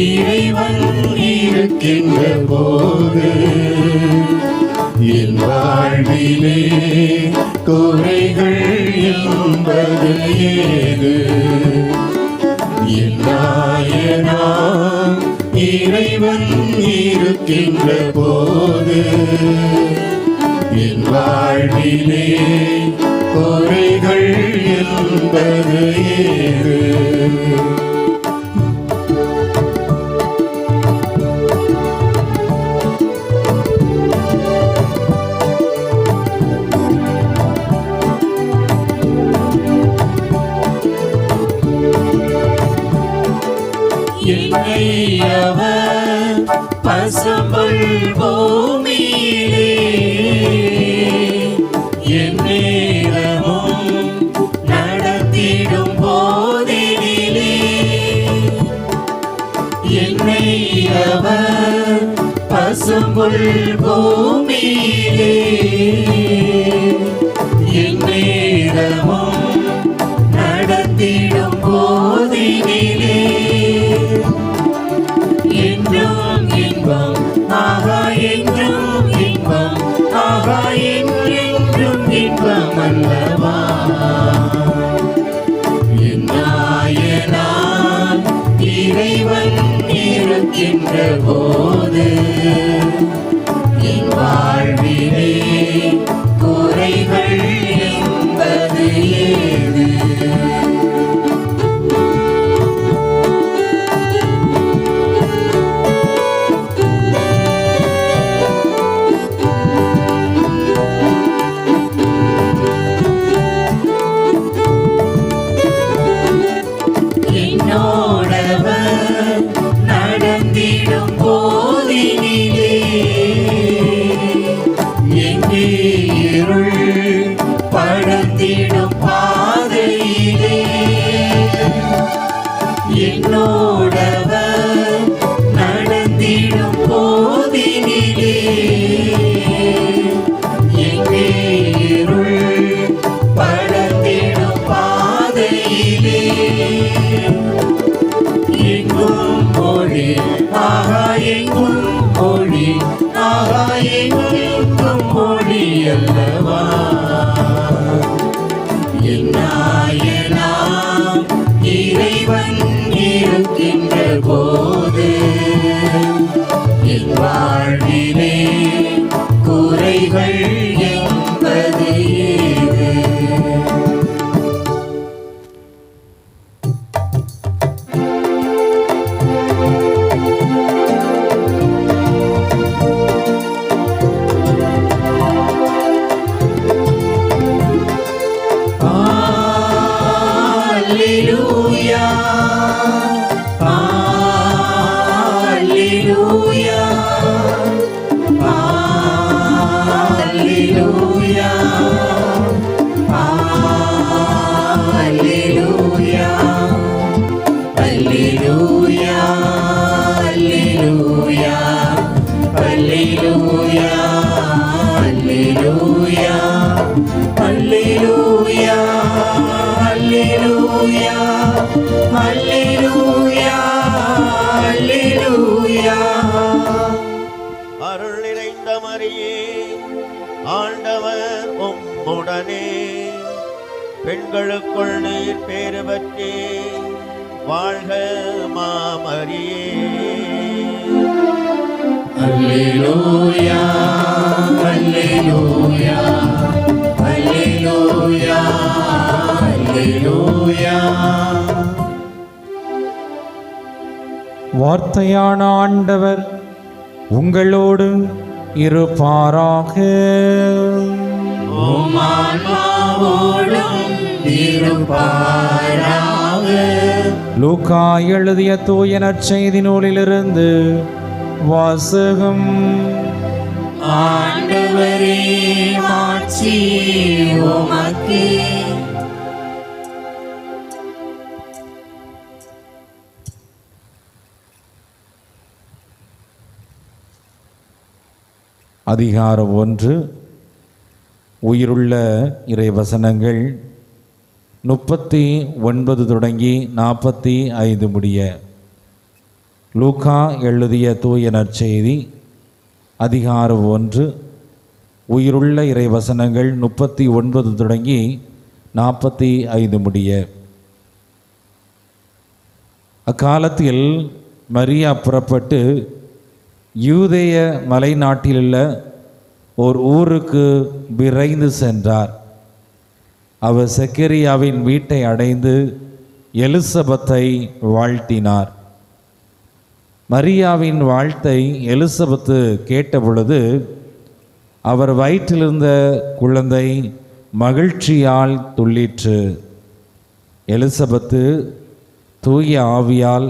இறைவன் இருக்கின்ற போது என் வாழ்விலே குறைகள் என்பது ஏது? என் நாயனாம் இறைவன் இருக்கின்ற போது என் வாழ்விலே குறைகள் என்பது ஏது? என்னை அவர் பசும்புல் பூமியிலே என் நேரமும் நடத்திடும் போதினிலே என்னை அவர் பசும்புல் பூமியிலே என் நேரமும் நடத்திடும் போதினிலே என்றும் இன்பம் ஆகா, என்றும் இன்பம் ஆகா, என்றென்றும் இன்பம் அல்லவா? என் நாயனான் இறைவன் இருக்கின்ற போது என் வாழ்விலே குறைகள் என்பது ஏது? நடந்திடும் போதினிலே எங்கே இருள் படர்ந்திடும் பாதையிலே என்னோடவர் நடந்திடும் போதினிலே எங்கே இருள் படர்ந்திடும் பாதையிலே எங்கும் மொழி ஆகா, எங்கும் மொழி ஆகா, எங்கும் மொழி அல்லவா? என் நாயனாம் இறைவன் இருக்கின்ற போது என் வாழ்விலே குறைகள் என்பது ஏது? அருள் நிறைந்த மரியே, ஆண்டவர் உம்முடனே, பெண்களுக்குள் நீர் பேறு பெற்றே, வாழ்க மாமரியே. அல்லேலூயா, அல்லேலூயா, அல்லேலூயா, அல்லேலூயா. வார்த்தையான ஆண்டவர் உங்களோடு இருப்பாராக. உம் ஆன்மாவோடும் இருப்பாராக. லூக்கா எழுதிய தூய நற்செய்தி நூலிலிருந்து வாசகம். ஆண்டவரே, மாட்சி உமக்கே. அதிகாரம் 1. உயிருள்ள இறைவசனங்கள் 39 தொடங்கி 45 முடிய. லூக்கா எழுதிய தூய நற்செய்தி அதிகாரம் 1 உயிருள்ள இறைவசனங்கள் 39 தொடங்கி 45 முடிய. அக்காலத்தில் மரியா புறப்பட்டு யூதேய மலை நாட்டிலுள்ள ஓர் ஊருக்கு விரைந்து சென்றார். அவர் செக்கரியாவின் வீட்டை அடைந்து எலிசபெத்தை வாழ்த்தினார். மரியாவின் வாழ்த்தை எலிசபெத்து கேட்டபொழுது அவர் வயிற்றிலிருந்த குழந்தை மகிழ்ச்சியால் துள்ளிற்று. எலிசபெத்து தூய ஆவியால்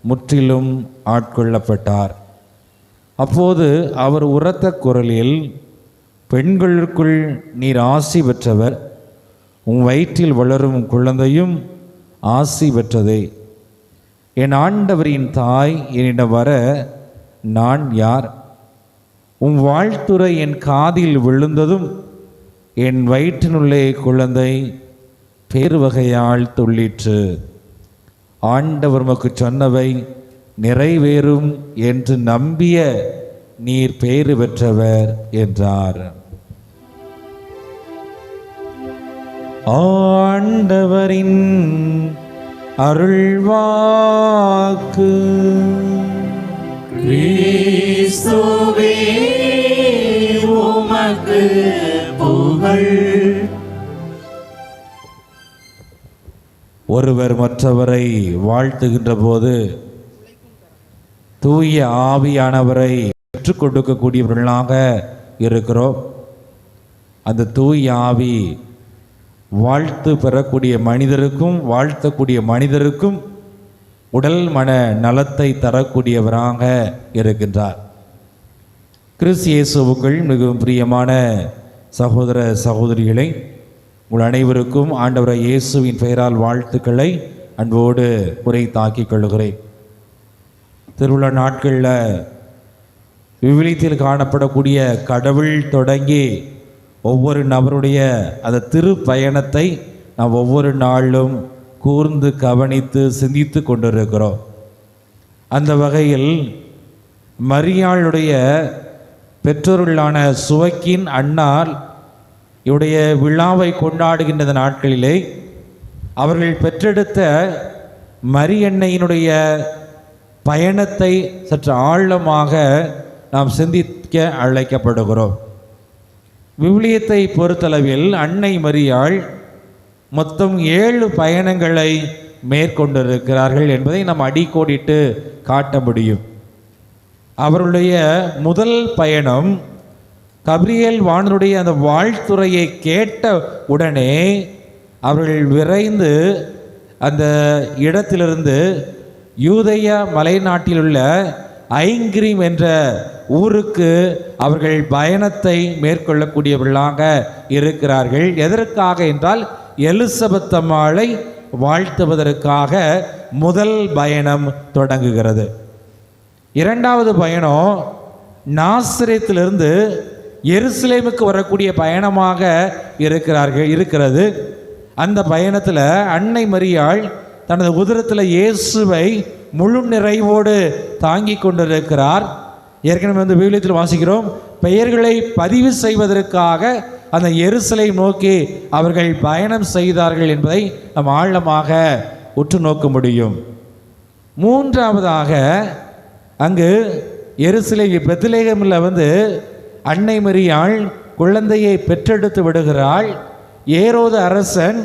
முற்றிலும் ஆட்கொள்ளப்பட்டார். அப்போது அவர் உரத்த குரலில், பெண்களுக்குள் நீர் ஆசி பெற்றவர், உன் வயிற்றில் வளரும் குழந்தையும் ஆசி பெற்றதே. என் ஆண்டவரின் தாய் என்னிடம் வர நான் யார்? உன் வாழ்த்துரை என் காதில் விழுந்ததும் என் வயிற்றினுள்ளே குழந்தை பேருவகையால் துள்ளிற்று. ஆண்டவர் உமக்கு சொன்னவை நிறைவேறும் என்று நம்பிய நீர் பேறு பெற்றவர் என்றார். ஆண்டவரின் அருள்வாக்கு. கிறிஸ்துவே உமக்கு புகழ். ஒருவர் மற்றவரை வாழ்த்துகின்ற போது தூய ஆவியானவரை பெற்றுக் கொடுக்கக்கூடியவர்களாக இருக்கிறோம். அந்த தூய ஆவி வாழ்த்து பெறக்கூடிய மனிதருக்கும் வாழ்த்தக்கூடிய மனிதருக்கும் உடல் மன நலத்தை தரக்கூடியவராக இருக்கின்றார். கிறிஸ்து இயேசுவுக்குள் மிகவும் பிரியமான சகோதர சகோதரிகளை, உங்கள் அனைவருக்கும் ஆண்டவர் இயேசுவின் பெயரால் வாழ்த்துக்களை அன்போடு உரைத்தாக்கிக் கொள்கிறேன். திருவிழா நாட்களில் விவிலியத்தில் காணப்படக்கூடிய கடவுள் தொடங்கி ஒவ்வொரு நபருடைய அந்த திருப்பயணத்தை நாம் ஒவ்வொரு நாளும் கூர்ந்து கவனித்து சிந்தித்து கொண்டிருக்கிறோம். அந்த வகையில் மரியாளுடைய பெற்றோர்களான சுவக்கின் அன்னார் இவருடைய விழாவை கொண்டாடுகின்ற நாட்களிலே அவர்கள் பெற்றெடுத்த மரியன்னையினுடைய பயணத்தை சற்று ஆழமாக நாம் சிந்திக்க அழைக்கப்படுகிறோம். விவிலியத்தை பொறுத்தளவில் அன்னை மரியாள் மொத்தம் 7 பயணங்களை மேற்கொண்டிருக்கிறார்கள் என்பதை நாம் அடிக்கோடிட்டு காட்ட முடியும். அவருடைய முதல் பயணம் கபிரியேல் வாணருடைய அந்த வாழ்த்துரையை கேட்ட உடனே அவர்கள் விரைந்து அந்த இடத்திலிருந்து யூதேயா மலைநாட்டிலுள்ள ஐங்கிரீம் என்ற ஊருக்கு அவர்கள் பயணத்தை மேற்கொள்ளக்கூடியவர்களாக இருக்கிறார்கள். எதற்காக என்றால் எலிசபெத் அம்மாளை வாழ்த்துவதற்காக முதல் பயணம் தொடங்குகிறது. இரண்டாவது பயணம் நாசரேத்திலிருந்து எருசலேமுக்கு வரக்கூடிய பயணமாக இருக்கிறது. அந்த பயணத்தில் அன்னை மரியாள் தனது உதரத்தில் இயேசுவை முழு நிறைவோடு தாங்கி கொண்டிருக்கிறார். ஏற்கனவே வந்து விவிலியத்தில் வாசிக்கிறோம், பெயர்களை பதிவு செய்வதற்காக அந்த எருசலேம் நோக்கி அவர்கள் பயணம் செய்தார்கள் என்பதை நாம் ஆழமாக உற்று நோக்க முடியும். மூன்றாவதாக அங்கு எருசலேம் பெத்லகேமில் வந்து அன்னை மரியாள் குழந்தையை பெற்றெடுத்து விடுகிறாள். ஏரோது அரசன்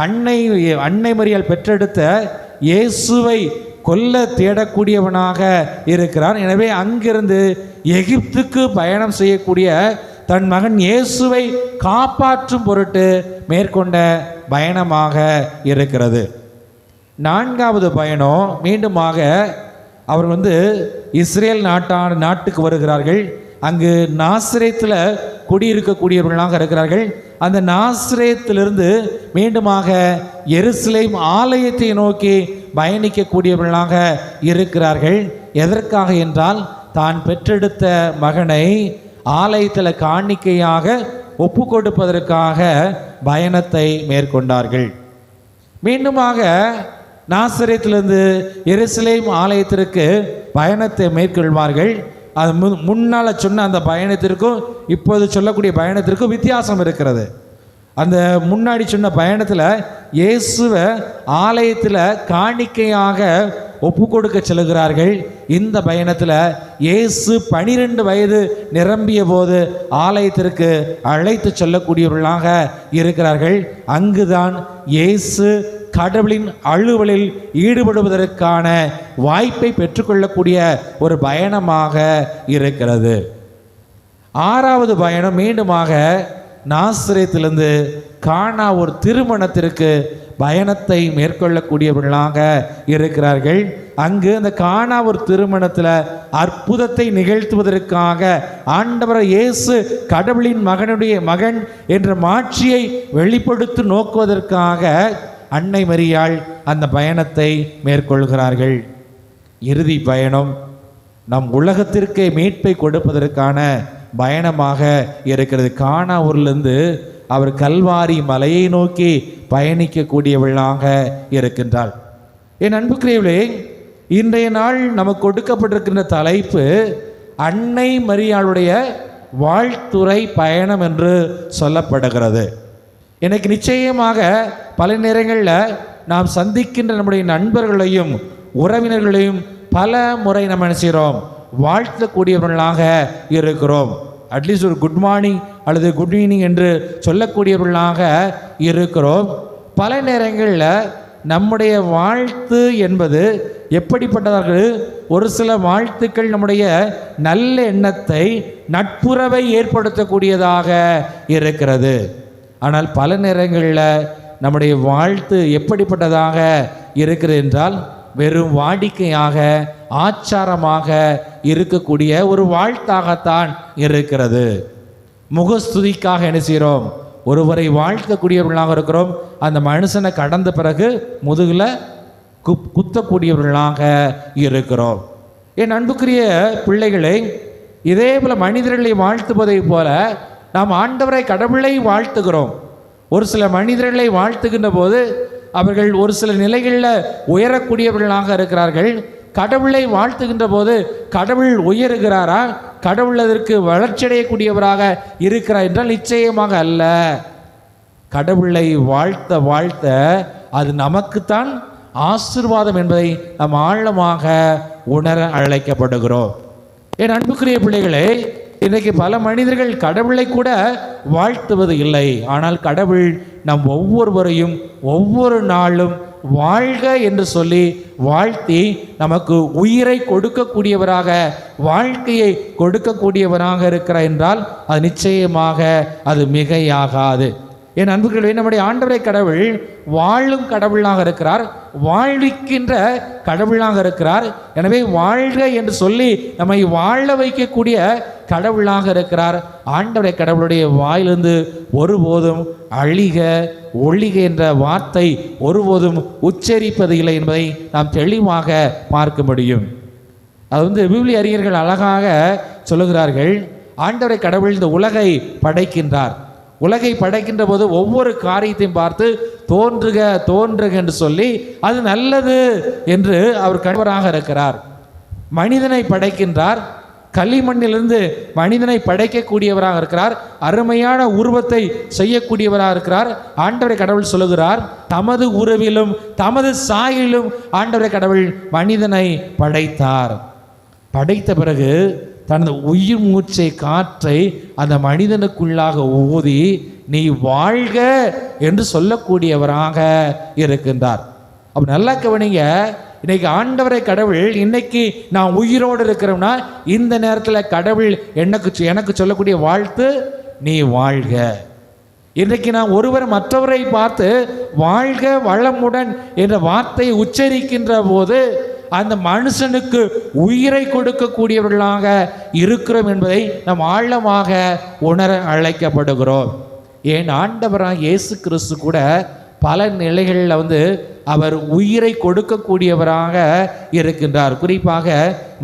அன்னை மரியாள் பெற்றெடுத்த இயேசுவை கொல்ல தேடக்கூடியவனாக இருக்கிறான். எனவே அங்கிருந்து எகிப்துக்கு பயணம் செய்யக்கூடிய தன் மகன் இயேசுவை காப்பாற்றும் பொருட்டு மேற்கொண்ட பயணமாக இருக்கிறது. நான்காவது பயணம் மீண்டுமாக அவர் வந்து இஸ்ரேல் நாட்டுக்கு வருகிறார்கள். அங்கு நாசரேத்தில் குடியிருக்கக்கூடியவர்களாக இருக்கிறார்கள். அந்த நாசரேத்திலிருந்து மீண்டுமாக எருசலேம் ஆலயத்தை நோக்கி பயணிக்கக்கூடியவர்களாக இருக்கிறார்கள். எதற்காக என்றால் தான் பெற்றெடுத்த மகனை ஆலயத்தில் காணிக்கையாக ஒப்பு கொடுப்பதற்காக பயணத்தை மேற்கொண்டார்கள். மீண்டுமாக நாசரேத்திலிருந்து எருசலேம் ஆலயத்திற்கு பயணத்தை மேற்கொள்வார்கள். அது முன்னால் சொன்ன அந்த பயணத்திற்கும் இப்போது சொல்லக்கூடிய பயணத்திற்கும் வித்தியாசம் இருக்கிறது. அந்த முன்னாடி சொன்ன பயணத்தில் இயேசுவை ஆலயத்தில் காணிக்கையாக ஒப்பு கொடுக்க செல்கிறார்கள். இந்த பயணத்தில் இயேசு 12 வயது நிரம்பிய போது ஆலயத்திற்கு அழைத்து செல்லக்கூடியவர்களாக இருக்கிறார்கள். அங்குதான் இயேசு கடவுளின் அலுவலில் ஈடுபடுவதற்கான வாய்ப்பை பெற்றுக்கொள்ளக்கூடிய ஒரு பயணமாக இருக்கிறது. 6வது பயணம் மீண்டுமாக நாசரேத்திலிருந்து கானா ஒரு திருமணத்திற்கு பயணத்தை மேற்கொள்ளக்கூடியவர்களாக இருக்கிறார்கள். அங்கு அந்த கானா ஒரு திருமணத்தில் அற்புதத்தை நிகழ்த்துவதற்காக ஆண்டவர் இயேசு கடவுளின் மகன் என்ற மாட்சியை வெளிப்படுத்தி நோக்குவதற்காக அன்னை மரியாள் அந்த பயணத்தை மேற்கொள்கிறார்கள். இறுதி பயணம் நம் உலகத்திற்கே மீட்பை கொடுப்பதற்கான பயணமாக இருக்கிறது. கானா ஊரிலிருந்து அவர் கல்வாரி மலையை நோக்கி பயணிக்கக்கூடியவளாக இருக்கின்றாள். என் அன்புக்குரியவர்களே, இன்றைய நாள் நமக்கு கொடுக்கப்பட்டிருக்கின்ற தலைப்பு அன்னை மரியாளுடைய வாழ்த்துறை பயணம் என்று சொல்லப்படுகிறது. எனக்கு நிச்சயமாக பல நேரங்களில் நாம் சந்திக்கின்ற நம்முடைய நண்பர்களையும் உறவினர்களையும் பல முறை நம்ம நினைக்கிறோம் வாழ்த்தக்கூடியவர்களாக இருக்கிறோம். அட்லீஸ்ட் ஒரு குட் மார்னிங் அல்லது குட் ஈவினிங் என்று சொல்லக்கூடியவர்களாக இருக்கிறோம். பல நேரங்களில் நம்முடைய வாழ்த்து என்பது எப்படிப்பட்டவர்கள், ஒரு சில வாழ்த்துக்கள் நம்முடைய நல்ல எண்ணத்தை நட்புறவை ஏற்படுத்தக்கூடியதாக இருக்கிறது. ஆனால் பல நேரங்களில் நம்முடைய வாழ்த்து எப்படிப்பட்டதாக இருக்கிறது என்றால் வெறும் வாடிக்கையாக ஆச்சாரமாக இருக்கக்கூடிய ஒரு வாழ்த்தாகத்தான் இருக்கிறது. முகஸ்துதிக்காக என்ன செய்கிறோம், ஒருவரை வாழ்த்தக்கூடியவர்களாக இருக்கிறோம். அந்த மனுஷனை கடந்த பிறகு முதுகில் குத்தக்கூடியவர்களாக இருக்கிறோம். என் அன்புக்குரிய பிள்ளைகளை, இதே போல மனிதர்களை வாழ்த்துவதை போல நாம் ஆண்டவரை கடவுளை வாழ்த்துகிறோம். ஒரு சில மனிதர்களை வாழ்த்துகின்ற போது அவர்கள் ஒரு சில நிலைகளில் உயரக்கூடியவர்களாக இருக்கிறார்கள். கடவுளை வாழ்த்துகின்ற போது கடவுள் உயருகிறாரா, கடவுள் அதற்கு வளர்ச்சியடையக்கூடியவராக இருக்கிறார் என்றால் நிச்சயமாக அல்ல. கடவுளை வாழ்த்த அது நமக்குத்தான் ஆசீர்வாதம் என்பதை நாம் ஆழமாக உணர அழைக்கப்படுகிறோம். என் அன்புக்குரிய பிள்ளைகளே, இன்றைக்கு பல மனிதர்கள் கடவுளை கூட வாழ்த்துவது இல்லை. ஆனால் கடவுள் நம் ஒவ்வொருவரையும் ஒவ்வொரு நாளும் வாழ்க என்று சொல்லி வாழ்த்தி நமக்கு உயிரை கொடுக்கக்கூடியவராக, வாழ்க்கையை கொடுக்கக்கூடியவராக இருக்கிறார் என்றால் அது நிச்சயமாக அது மிகையாகாது. என் அன்புகளே, நம்முடைய ஆண்டவரை கடவுள் வாழும் கடவுளாக இருக்கிறார், வாழ்விக்கின்ற கடவுளாக இருக்கிறார். எனவே வாழ்க என்று சொல்லி நம்மை வாழ வைக்கக்கூடிய கடவுளாக இருக்கிறார். ஆண்டவரை கடவுளுடைய வாயிலிருந்து ஒருபோதும் அழிக ஒழிக என்ற வார்த்தை ஒருபோதும் உச்சரிப்பது இல்லை என்பதை நாம் தெளிவாக பார்க்க முடியும். அது விவிலிய அறிஞர்கள் அழகாக சொல்லுகிறார்கள். ஆண்டவரை கடவுள் இந்த உலகை படைக்கின்றார். உலகை படைக்கின்ற போது ஒவ்வொரு காரியத்தையும் பார்த்து தோன்றுக தோன்றுக என்று சொல்லி அது நல்லது என்று அவர் கடவுளாக இருக்கிறார். மனிதனை படைக்கின்றார், களிமண்ணிலிருந்து மனிதனை படைக்கக்கூடியவராக இருக்கிறார். அருமையான உருவத்தை செய்யக்கூடியவராக இருக்கிறார். ஆண்டவரை கடவுள் சொல்லுகிறார், தமது உருவிலும் தமது சாயலிலும் ஆண்டவரை கடவுள் மனிதனை படைத்தார். படைத்த பிறகு தனது உயிர் மூச்சை காற்றை அந்த மனிதனுக்குள்ளாக ஊதி நீ வாழ்க என்று சொல்லக்கூடியவராக இருக்கின்றார். அப்போ நல்லா கவனிங்க, இன்னைக்கு ஆண்டவரை கடவுள் இன்னைக்கு நான் உயிரோடு இருக்கிறோம்னா இந்த நேரத்தில் கடவுள் எனக்கு சொல்லக்கூடிய வாழ்த்து நீ வாழ்க. இன்றைக்கு நான் ஒருவர் மற்றவரை பார்த்து வாழ்க வளமுடன் என்ற வார்த்தையை உச்சரிக்கின்ற போது அந்த மனுஷனுக்கு உயிரை கொடுக்கக்கூடியவர்களாக இருக்கிறோம் என்பதை நாம் ஆழமாக உணர அழைக்கப்படுகிறோம். ஏன் ஆண்டவராக இயேசு கிறிஸ்து கூட பல நிலைகளில் அவர் உயிரை கொடுக்கக்கூடியவராக இருக்கின்றார். குறிப்பாக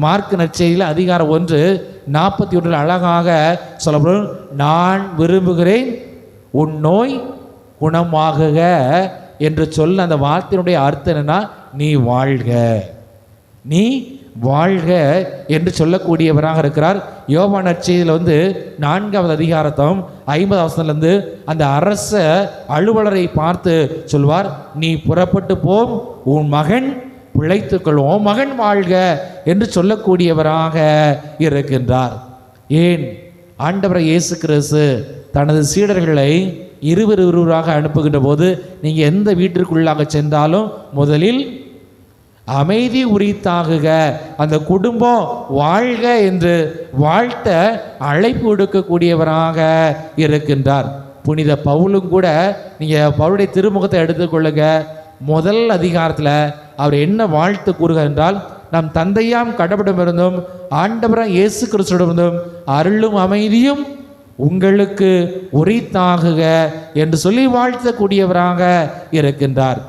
மார்க் நற்செய்தியில் அதிகாரம் 1:41 அழகாக சொல்லப்படும், நான் விரும்புகிறேன் உன் நோய் குணமாகுக என்று சொல்ல அந்த வார்த்தையினுடைய அர்த்தம் என்னன்னா, நீ வாழ்க, நீ வாழ்க என்று சொல்லக்கூடியவராக இருக்கிறார். யோவான் நற்செய்தியில் 4வது அதிகாரத்தம் 50வது வசனத்திலிருந்து அந்த அரச அலுவலரை பார்த்து சொல்வார், நீ புறப்பட்டு போம், உன் மகன் பிழைத்துக்கொள்வோம், மகன் வாழ்க என்று சொல்லக்கூடியவராக இருக்கின்றார். ஏன் ஆண்டவர் இயேசு கிறிஸ்து தனது சீடர்களை இருவராக அனுப்புகின்ற போது நீங்கள் எந்த வீட்டிற்குள்ளாக சென்றாலும் முதலில் அமைதி உரித்தாகுக, அந்த குடும்பம் வாழ்க என்று வாழ்த்த அழைப்பு கொடுக்கக்கூடியவராக இருக்கின்றார். புனித பவுலும் கூட நீங்கள் பவுலுடைய திருமுகத்தை எடுத்துக்கொள்ளுங்க. முதல் அதிகாரத்தில் அவர் என்ன வாழ்த்து கூறுகிறார் என்றால், நம் தந்தையாம் கடவுளிடமிருந்தும் ஆண்டவராம் இயேசு கிறிஸ்துவிடமிருந்தும் அருளும் அமைதியும் உங்களுக்கு உரித்தாகுக என்று சொல்லி வாழ்த்தக்கூடியவராக இருக்கின்றார்.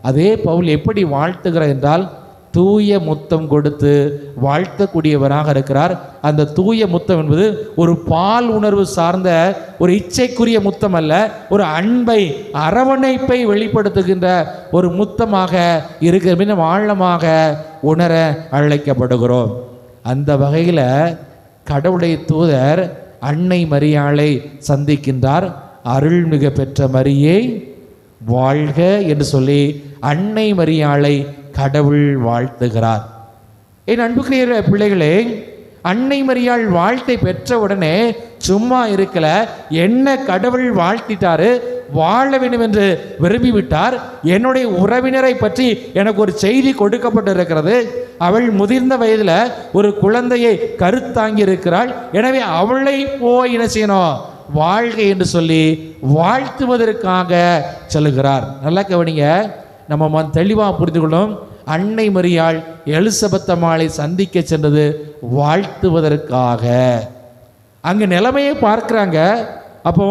அதே பவுல் எப்படி வாழ்த்துகிறார் என்றால், தூய முத்தம் கொடுத்து வாழ்த்தக்கூடியவராக இருக்கிறார். அந்த தூய முத்தம் என்பது ஒரு பால் உணர்வு சார்ந்த ஒரு இச்சைக்குரிய முத்தம் அல்ல, ஒரு அன்பை அரவணைப்பை வெளிப்படுத்துகின்ற ஒரு முத்தமாக இருக்கிற நம்ம ஆழமாக உணர அழைக்கப்படுகிறோம். அந்த வகையில் கடவுளுடைய தூதர் அன்னை மரியாளை சந்திக்கின்றார். அருள்மிகு பெற்ற மரியே வாழ்க என்று சொல்லி அன்னை மரியாளை கடவுள் வாழ்த்துகிறார். என் அன்புக்குரிய பிள்ளைகளே, அன்னை மரியாள் வாழ்த்தை பெற்ற உடனே சும்மா இருக்கல, என்ன கடவுள் வாழ்த்திட்டாரு, வாழ வேண்டும் என்று விரும்பிவிட்டார். என்னுடைய உறவினரை பற்றி எனக்கு ஒரு செய்தி கொடுக்கப்பட்டிருக்கிறது. அவள் முதிர்ந்த வயதில் ஒரு குழந்தையை கருத்தாங்கி இருக்கிறாள். எனவே அவளை போய் என்ன செய்யணும், வாழ்க என்று சொல்லி வாழ்த்துவதற்காக சொல்லுகிறார். நல்லா கவனிங்க, நம்ம தெளிவாக புரிந்து கொள்ளும். அன்னை மரியாள் எலிசபெத் அம்மாளை சந்திக்க சென்றது வாழ்த்துவதற்காக. அங்கே நிலைமையை பார்க்குறாங்க. அப்போ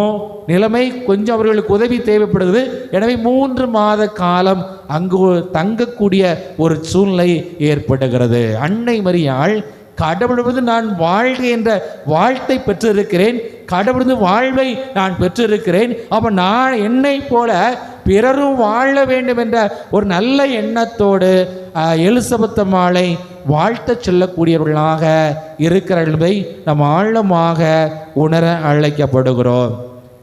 நிலைமை கொஞ்சம் அவர்களுக்கு உதவி தேவைப்படுகிறது. எனவே 3 மாத காலம் அங்கு தங்கக்கூடிய ஒரு சூழ்நிலை ஏற்படுகிறது. அன்னை மரியாள் கடவுளது நான் வாழ்க என்ற வாழ்த்தை பெற்றிருக்கிறேன், கடவுளது வாழ்வை நான் பெற்றிருக்கிறேன். அப்போ நான் என்னை போல பிறரும் வாழ வேண்டும் என்ற ஒரு நல்ல எண்ணத்தோடு எலிசபெத் அம்மாளை வாழ்த்த சொல்லக்கூடியவர்களாக இருக்கிறார்கள் என்பதை நாம் ஆழமாக உணர அழைக்கப்படுகிறோம்.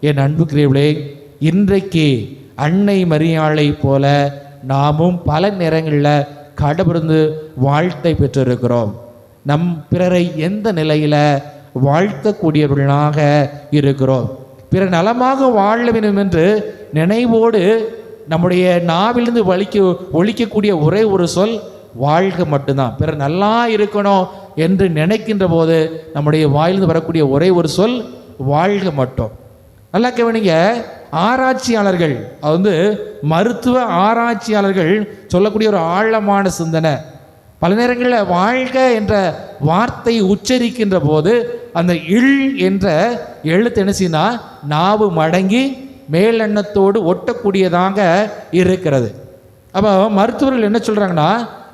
என் அன்புக்குரியவர்களே, இன்றைக்கு அன்னை மரியாளை போல நாமும் பல நேரங்களில் கடவுளது வாழ்த்தை பெற்றிருக்கிறோம். நம் பிறரை எந்த நிலையில் வாழ்த்தக்கூடியவர்களாக இருக்கிறோம். பிறர் நலமாக வாழ வேண்டும் என்று நினைவோடு நம்முடைய நாவிலிருந்து ஒலிக்கக்கூடிய ஒரே ஒரு சொல் வாழ்க மட்டும்தான். பிறர் நல்லா இருக்கணும் என்று நினைக்கின்ற போது நம்முடைய வாயிலிருந்து வரக்கூடிய ஒரே ஒரு சொல் வாழ்க மட்டும். நல்லா கவனிங்க, ஆராய்ச்சியாளர்கள், அது மருத்துவ ஆராய்ச்சியாளர்கள் சொல்லக்கூடிய ஒரு ஆழமான சிந்தனை. பல நேரங்களில் வாழ்க என்ற வார்த்தை உச்சரிக்கின்ற போது அந்த இல் என்ற எழுத்து என்ன செய்யுனா நாவு மடங்கி மேலெண்ணத்தோடு ஒட்டக்கூடியதாக இருக்கிறது. அப்போ மருத்துவர்கள் என்ன சொல்கிறாங்கன்னா,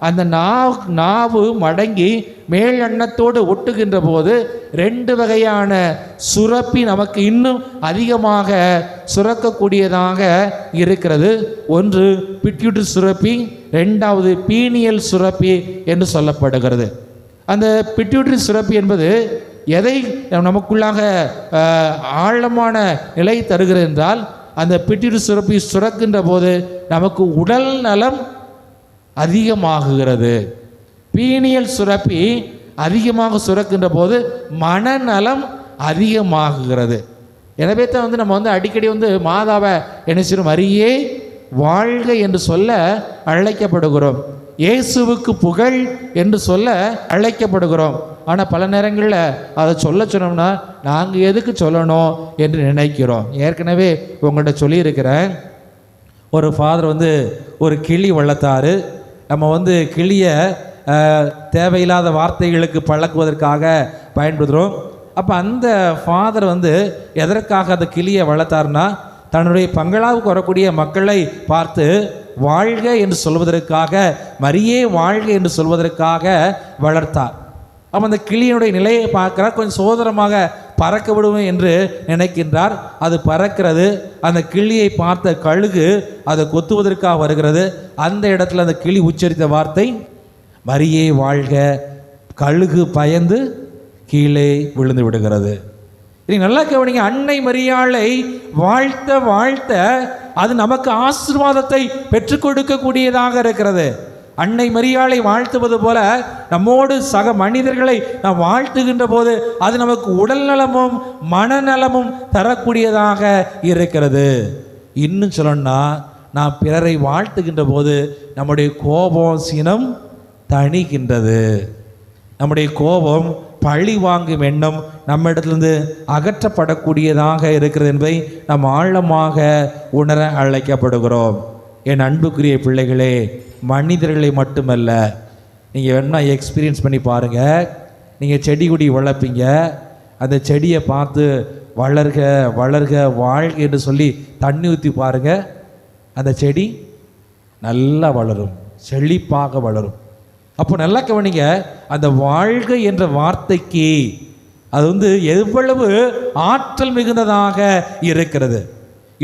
அந்த நாவு மடங்கி மேலெண்ணத்தோடு ஒட்டுகின்ற போது 2 வகையான சுரப்பி நமக்கு இன்னும் அதிகமாக சுரக்கக்கூடியதாக இருக்கிறது. ஒன்று பிட்யூட்டரி சுரப்பி, 2வது பீனியல் சுரப்பி என்று சொல்லப்படுகிறது. அந்த பிட்யூட்டரி சுரப்பி என்பது எதை நமக்குள்ளாக ஆழமான நிலை தருகிறது என்றால், அந்த பிட்யூட்டரி சுரப்பி சுரக்கின்ற போது நமக்கு உடல் நலம் அதிகமாகுகிறது. பீனியல் சுரப்பி அதிகமாக சுரக்கின்ற போது மனநலம் அதிகமாகுகிறது. எனவே தான் நம்ம அடிக்கடி மாதாவை என்ன செய்யணும், மரியே வாழ்க என்று சொல்ல அழைக்கப்படுகிறோம். இயேசுவுக்கு புகழ் என்று சொல்ல அழைக்கப்படுகிறோம். ஆனால் பல நேரங்களில் அதை சொன்னோம்னா நாங்கள் எதுக்கு சொல்லணும் என்று நினைக்கிறோம். ஏற்கனவே உங்கள்கிட்ட சொல்லியிருக்கிறேன், ஒரு ஃபாதர் ஒரு கிளி வளர்த்தாரு. நம்ம கிளியை தேவையில்லாத வார்த்தைகளுக்கு பழக்குவதற்காக பயன்படுத்துகிறோம். அப்போ அந்த ஃபாதர் எதற்காக அந்த கிளியை வளர்த்தாருன்னா, தன்னுடைய பங்களாவுக்கு வரக்கூடிய மக்களை பார்த்து வாழ்க என்று சொல்வதற்காக, மரியே வாழ்க என்று சொல்வதற்காக வளர்த்தார். அப்போ அந்த கிளியினுடைய நிலையை பார்க்குறார். கொஞ்சம் சோதனமாக பறக்க விடுவேன் என்று நினைக்கின்றார். அது பறக்கிறது. அந்த கிளியை பார்த்த கழுகு அதை கொத்துவதற்காக வருகிறது. அந்த இடத்துல அந்த கிளி உச்சரித்த வார்த்தை மரியே வாழ்க, கழுகு பயந்து கீழே விழுந்து விடுகிறது. இனி நல்லா கவனிங்க, அன்னை மரியாளை வாழ்த்த வாழ்த்த அது நமக்கு ஆசீர்வாதத்தை பெற்றுக் கொடுக்கக்கூடியதாக இருக்கிறது. அன்னை மரியாளை வாழ்த்துவது போல நம்மோடு சக மனிதர்களை நாம் வாழ்த்துகின்ற போது அது நமக்கு உடல் நலமும் மனநலமும் தரக்கூடியதாக இருக்கிறது. இன்னும் சொல்லணும்னா, நாம் பிறரை வாழ்த்துகின்ற போது நம்முடைய கோபம் சினம் தணிகின்றது. நம்முடைய கோபம் பழி வாங்கும் எண்ணம் நம்மிடத்திலிருந்து அகற்றப்படக்கூடியதாக இருக்கிறது என்பதை நாம் ஆழமாக உணர அழைக்கப்படுகிறோம். என் அன்புக்குரிய பிள்ளைகளே, மனிதர்களை மட்டுமல்ல, நீங்கள் வேணா எக்ஸ்பீரியன்ஸ் பண்ணி பாருங்கள். நீங்கள் செடி கொடி வளர்ப்பீங்க, அந்த செடியை பார்த்து வளர்க வளர்க வாழ்க என்று சொல்லி தண்ணி ஊற்றி பாருங்கள், அந்த செடி நல்லா வளரும், செழிப்பாக வளரும். அப்போ நல்லா கவனிங்க, அந்த வாழ்க என்ற வார்த்தைக்கு அது எவ்வளவு ஆற்றல் மிகுந்ததாக இருக்கிறது.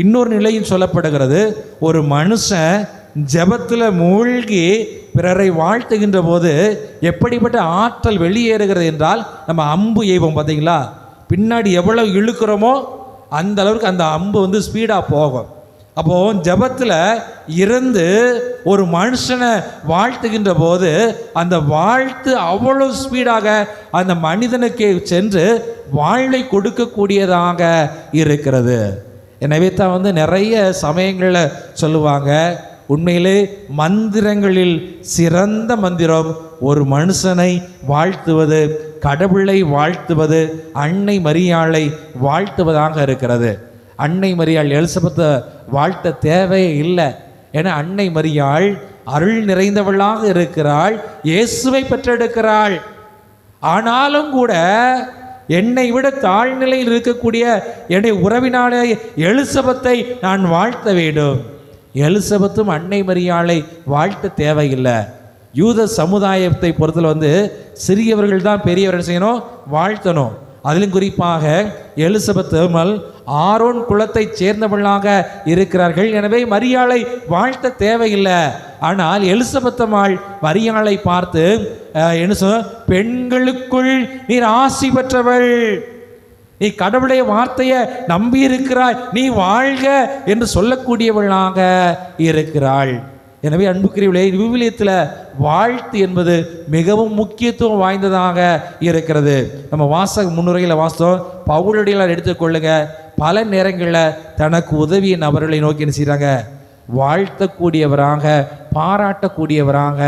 இன்னொரு நிலையில் சொல்லப்படுகிறது, ஒரு மனுஷன் ஜெபத்தில் மூழ்கி பிறரை வாழ்த்துகின்ற போது எப்படிப்பட்ட ஆற்றல் வெளியேறுகிறது என்றால், நம்ம அம்பு எய்வோம் பார்த்தீங்களா, பின்னாடி எவ்வளவு இழுக்கிறோமோ அந்த அளவுக்கு அந்த அம்பு ஸ்பீடாக போகும். அப்போது ஜெபத்தில் இருந்து ஒரு மனுஷனை வாழ்த்துகின்ற போது அந்த வாழ்த்து அவ்வளோ ஸ்பீடாக அந்த மனிதனுக்கு சென்று வாழ்வை கொடுக்கக்கூடியதாக இருக்கிறது. எனவே தான் நிறைய சமயங்களில் சொல்லுவாங்க, உண்மையிலே மந்திரங்களில் சிறந்த மந்திரம் ஒரு மனுஷனை வாழ்த்துவது, கடவுளை வாழ்த்துவது, அன்னை மரியாளை வாழ்த்துவதாக இருக்கிறது. அன்னை மரியாள் எலிசபெத்தை வாழ்த்த தேவையே இல்லை. ஏன்னா அன்னை மரியாள் அருள் நிறைந்தவளாக இருக்கிறாள், இயேசுவை பெற்றெடுக்கிறாள். ஆனாலும் கூட என்னை விட தாழ்நிலையில் இருக்கக்கூடிய என்னுடைய உறவினாலே எலிசபெத்தை நான் வாழ்த்த வேண்டும். எலிசபெத்தும் அன்னை மரியாளை வாழ்த்த தேவையில்லை. யூத சமுதாயத்தை பொறுத்தல சிறியவர்கள் தான் பெரியவர்கள் செய்யணும், வாழ்த்தணும். அதிலும் குறிப்பாக எலிசபெத் ஆரோன் குலத்தை சேர்ந்தவர்களாக இருக்கிறார்கள். எனவே மரியாளை வாழ்த்த தேவையில்லை. ஆனால் எலிசபெத்தம்மாள் மரியாளை பார்த்து என்ன சொன்ன, பெண்களுக்குள் நீர் ஆசி பெற்றவள், நீ கடவுளுடைய வார்த்தையை நம்பி இருக்கிறாய், நீ வாழ்க என்று சொல்லக்கூடியவளாக இருக்கிறாள். எனவே அன்புக்குரியவர்களே, விவிலியத்தில் வாழ்த்து என்பது மிகவும் முக்கியத்துவம் வாய்ந்ததாக இருக்கிறது. நம்ம வாசக முன்னுரையில் வாசம் பவுலடியார் எடுத்துக்கொள்ளுங்க, பல நேரங்களில் தனக்கு உதவிய நபர்களை நோக்கி என்ன செய்கிறாங்க, வாழ்த்தக்கூடியவராக பாராட்டக்கூடியவராக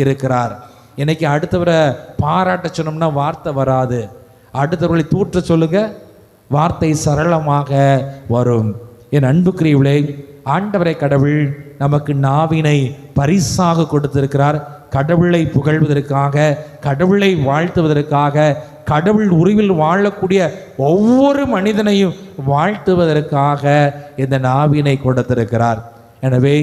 இருக்கிறார். இன்னைக்கு அடுத்தவரை பாராட்ட சொன்னோம்னா வார்த்தை வராது, அடுத்தவர்களை தூற்ற சொல்லுங்க, வார்த்தை சரளமாக வரும். என் அன்புக்குரியவர்களே, ஆண்டவரை கடவுள் நமக்கு நாவினை பரிசாக கொடுத்திருக்கிறார். கடவுளை புகழ்வதற்காக, கடவுளை வாழ்த்துவதற்காக, கடவுள் உருவில் வாழக்கூடிய ஒவ்வொரு மனிதனையும் வாழ்த்துவதற்காக இந்த நாவினை கொடுத்திருக்கிறார். எனவே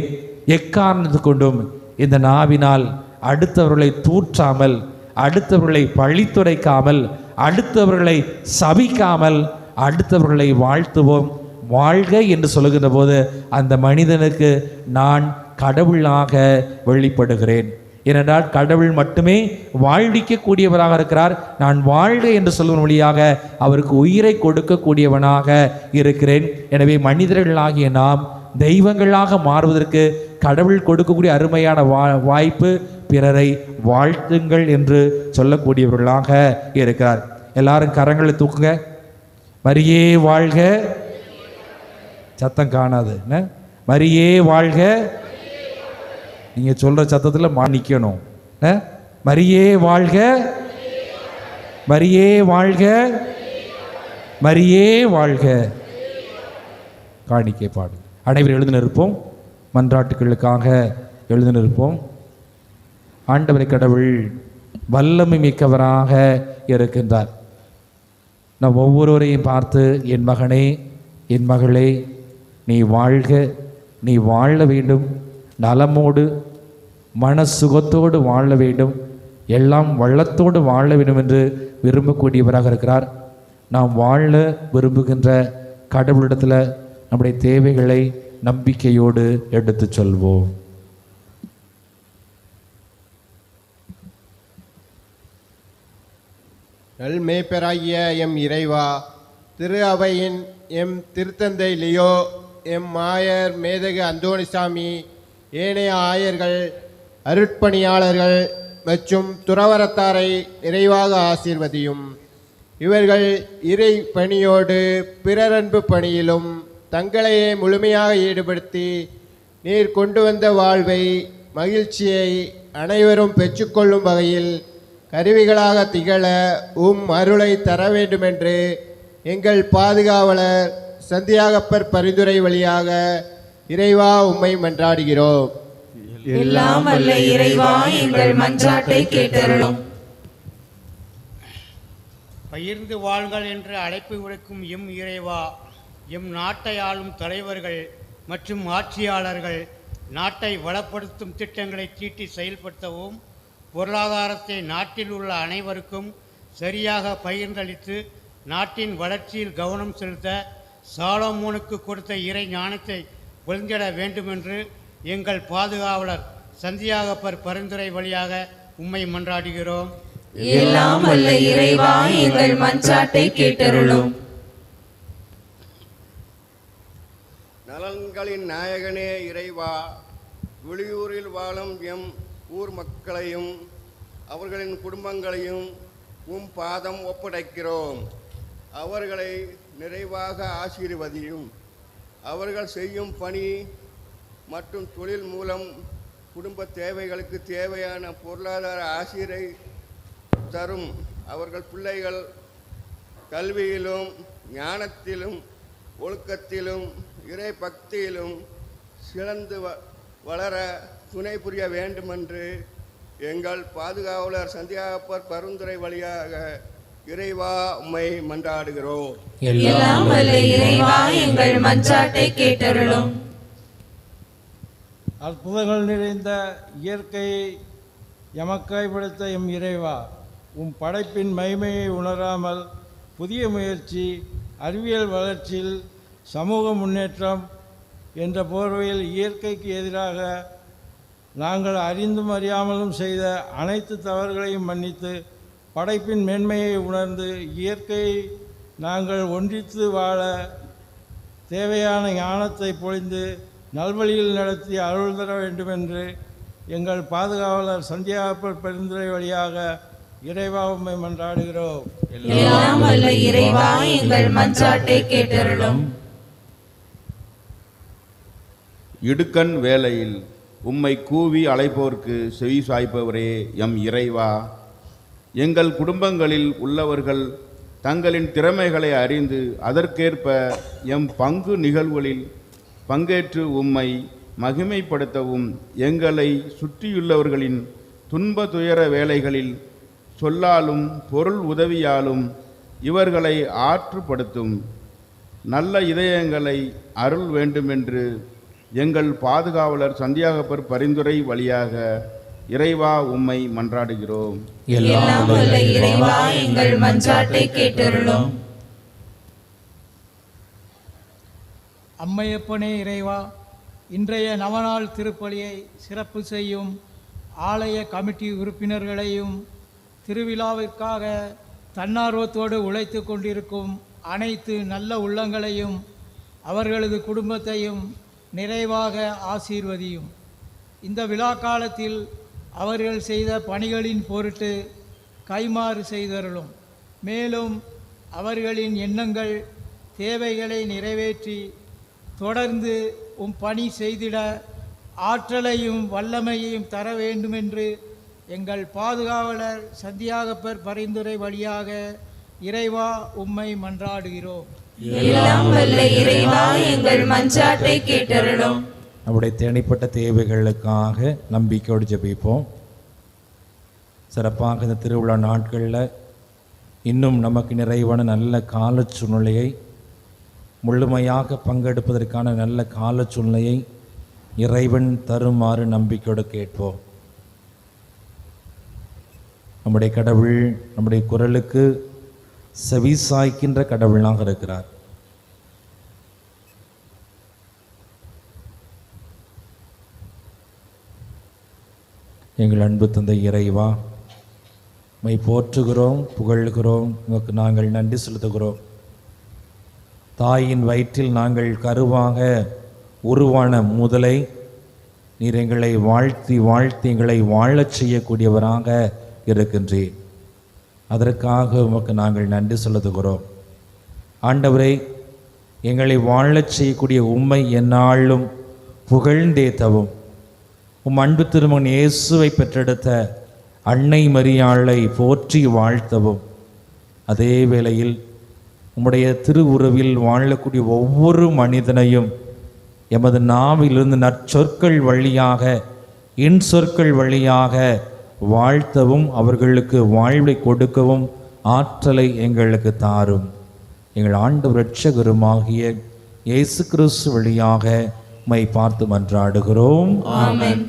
எக்காரணத்து கொண்டும் இந்த நாவினால் அடுத்தவர்களை தூற்றாமல், அடுத்தவர்களை பழித்துரைக்காமல், அடுத்தவர்களை சபிக்காமல் அடுத்தவர்களை வாழ்த்துவோம். வாழ்க என்று சொல்லுகின்ற போது அந்த மனிதனுக்கு நான் கடவுளாக வெளிப்படுகிறேன். ஏனென்றால் கடவுள் மட்டுமே வாழ்விக்கக்கூடியவராக இருக்கிறார். நான் வாழ்க என்று சொல்லும் வழியாக அவருக்கு உயிரை கொடுக்கக்கூடியவனாக இருக்கிறேன். எனவே மனிதர்களாகிய நாம் தெய்வங்களாக மாறுவதற்கு கடவுள் கொடுக்கக்கூடிய அருமையான வாய்ப்பு பிறரை வாழ்த்துங்கள் என்று சொல்லக்கூடியவர்களாக இருக்கிறார். எல்லாரும் கரங்களை தூக்குங்க. மரியே வாழ்க. சத்தம் காணாது. மரியே வாழ்க. நீங்கள் சொல்கிற சத்தத்தில் நிற்கணும். மரியே வாழ்க, மரியே வாழ்க, மரியே வாழ்க. காணிக்கை பாடு. அனைவரும் எழுந்து நிற்போம். மன்றாட்டுகளுக்காக எழுந்து நிற்போம். ஆண்டவரை கடவுள் வல்லமை மிக்கவராக இருக்கின்றார். நான் ஒவ்வொருவரையும் பார்த்து, என் மகனே, என் மகளே, நீ வாழ்க, நீ வாழ வேண்டும், நலமோடு மன சுகத்தோடு வாழ வேண்டும், எல்லாம் வள்ளத்தோடு வாழ வேண்டும் என்று விரும்பக்கூடியவராக இருக்கிறார். நாம் வாழ விரும்புகின்ற கடவுளிடத்தில் நம்முடைய தேவைகளை நம்பிக்கையோடு எடுத்து சொல்வோம். நல் மேய்ப்பராகிய எம் இறைவா, திரு அவையின் எம் திருத்தந்தை லியோ, எம் ஆயர் மேதகு அந்தோணிசாமி, ஏனைய ஆயர்கள், அருட்பணியாளர்கள் மற்றும் துறவரத்தாரை நிறைவாக ஆசீர்வதியும். இவர்கள் இறை பணியோடு பிறரன்பு பணியிலும் தங்களையே முழுமையாக ஈடுபடுத்தி நீர் கொண்டு வந்த வாழ்வை, மகிழ்ச்சியை அனைவரும் பெற்றுக்கொள்ளும் வகையில் கருவிகளாக திகழ அருளை தர வேண்டுமென்று எங்கள் பாதுகாவலர் சந்தியாகப்பர் பரிந்துரை வழியாக இறைவா உம்மை மன்றாடுகிறோம். எல்லாம் வல்ல இறைவா, எங்கள் மன்றாட்டை கேட்டருளும். பகிர்ந்து வாழ்கள் என்று அழைப்பு விடுக்கும் எம் இறைவா, எம் நாட்டை ஆளும் தலைவர்கள் மற்றும் ஆட்சியாளர்கள் நாட்டை வளப்படுத்தும் திட்டங்களை தீட்டி செயல்படுத்தவும், பொருளாதாரத்தை நாட்டில் உள்ள அனைவருக்கும் சரியாக பகிர்ந்தளித்து நாட்டின் வளர்ச்சியில் கவனம் செலுத்த சாலமோனுக்கு கொடுத்த இறை ஞானத்தை பொழிந்திட வேண்டுமென்று எங்கள் பாதுகாவலர் சந்தியாகப்பர் பரிந்துரை வழியாக உம்மை மன்றாடுகிறோம். எல்லாம் வல்ல இறைவா, எங்கள் மன்றாட்டை கேட்டருளும். நலன்களின் நாயகனே இறைவா, வெளியூரில் வாழும் எம் ஊர் மக்களையும் அவர்களின் குடும்பங்களையும் உம் பாதம் ஒப்படைக்கிறோம். அவர்களை நிறைவாக ஆசீர்வதியும். அவர்கள் செய்யும் பணி மற்றும் தொழில் மூலம் குடும்ப தேவைகளுக்கு தேவையான பொருளாதார ஆசிரை தரும். அவர்கள் பிள்ளைகள் கல்வியிலும் ஞானத்திலும் ஒழுக்கத்திலும் இறை பக்தியிலும் சிறந்து வளர துணை புரிய வேண்டுமென்று எங்கள் பாதுகாவலர் சந்தியாகப்பர் பரிந்துரை வழியாக இறைவா உம்மை மன்றாடுகிறோம். எல்லாம் வல்ல இறைவா, எங்கள் மன்றாட்டை கேட்டருளும். அற்புதங்கள் நிறைந்த இயற்கையை எமக்காய் படைத்த எம் இறைவா, உம் படைப்பின் மகிமையை உணராமல் புதிய முயற்சி, அறிவியல் வளர்ச்சியில் சமூக முன்னேற்றம் என்ற போர்வையில் இயற்கைக்கு எதிராக நாங்கள் அறிந்தும் அறியாமலும் செய்த அனைத்து தவறுகளையும் மன்னித்து படைப்பின் மேன்மையை உணர்ந்து இயற்கையை நாங்கள் ஒன்றித்து வாழ தேவையான ஞானத்தை பொழிந்து நல்வழியில் நடத்தி அருள் தர வேண்டுமென்று எங்கள் பாதுகாவலர் சந்தியாகப்பர் பரிந்துரை வழியாக இறைவா உம்மை மன்றாடுகிறோம். எல்லாம் வல்ல இறைவா, எங்கள் மன்றாட்டை கேட்டருளும். இடுக்கண் வேளையில் உம்மை கூவி அழைப்போர்க்கு செவி சாய்ப்பவரே எம் இறைவா, எங்கள் குடும்பங்களில் உள்ளவர்கள் தங்களின் திறமைகளை அறிந்து அதற்கேற்ப எம் பங்கு நிகழ்வுகளில் பங்கேற்று உம்மை மகிமைப்படுத்தவும், எங்களை சுற்றியுள்ளவர்களின் துன்ப துயர வேளைகளில் சொல்லாலும் பொருள் உதவியாலும் இவர்களை ஆற்றுப்படுத்தும் நல்ல இதயங்களை அருள் வேண்டுமென்று எங்கள் பாதுகாவலர் சந்தியாகப்பர் பரிந்துரை வழியாக இறைவா உம்மை மன்றாடுகிறோம். எல்லாம் வல்ல இறைவா, எங்கள் மன்றாட்டை கேட்டருளும். அம்மையப்பனே இறைவா, இன்றைய நவநாள் திருப்பலியை சிறப்பு செய்யும் ஆலய கமிட்டி உறுப்பினர்களையும் திருவிழாவிற்காக தன்னார்வத்தோடு உழைத்து கொண்டிருக்கும் அனைத்து நல்ல உள்ளங்களையும் அவர்களது குடும்பத்தையும் நிறைவாக ஆசீர்வதியும். இந்த விழா காலத்தில் அவர்கள் செய்த பணிகளின் பொருட்டு கைமாறு செய்தருளும். மேலும் அவர்களின் எண்ணங்கள் தேவைகளை நிறைவேற்றி தொடர்ந்து பணி செய்திட ஆற்றலையும் வல்லமையையும் தர வேண்டுமென்று எங்கள் பாதுகாவலர் சந்தியாகப்பர் பரிந்துரை வழியாக இறைவா உம்மை மன்றாடுகிறோம். எல்லாம் வல்ல இறைவா, எங்கள் மன்றாட்டை கேட்டருளும். நம்முடைய தனிப்பட்ட தேவைகளுக்காக நம்பிக்கையோடு ஜெபிப்போம். சிறப்பாக இந்த திருவிழா நாட்களில் இன்னும் நமக்கு நிறைவான நல்ல கால சூழ்நிலையை, முழுமையாக பங்கெடுப்பதற்கான நல்ல கால சூழ்நிலையை இறைவன் தருமாறு நம்பிக்கையோடு கேட்போம். நம்முடைய கடவுள் நம்முடைய குரலுக்கு செவிசாய்க்கின்ற கடவுளாக இருக்கிறார். எங்கள் அன்பு தந்தை இறைவா, மை போற்றுகிறோம், புகழ்கிறோம், உமக்கு நாங்கள் நன்றி செலுத்துகிறோம். தாயின் வயிற்றில் நாங்கள் கருவாக உருவான முதலை நீர் எங்களை வாழ்த்தி வாழ்த்தி எங்களை வாழச் செய்யக்கூடியவராக இருக்கின்றீர். அதற்காக உமக்கு நாங்கள் நன்றி செலுத்துகிறோம். ஆண்டவரே, எங்களை வாழச் செய்யக்கூடிய உம்மை எந்நாளும் புகழ்ந்தேத்தவும் உம் அன்பு திருமகன் இயேசுவை பெற்றெடுத்த அன்னை மரியாளை போற்றி வாழ்த்தவும், அதே வேளையில் உம்முடைய திருவுருவில் வாழக்கூடிய ஒவ்வொரு மனிதனையும் எமது நாவிலிருந்து நற்சொற்கள் வழியாக இன்சொற்கள் வழியாக வாழ்த்தவும் அவர்களுக்கு வாழ்வை கொடுக்கவும் ஆற்றலை எங்களுக்கு தாரும். எங்கள் ஆண்டவர் இரட்சகருமாகிய இயேசு கிறிஸ்து வழியாக உம்மை பார்த்து மன்றாடுகிறோம். ஆமென்.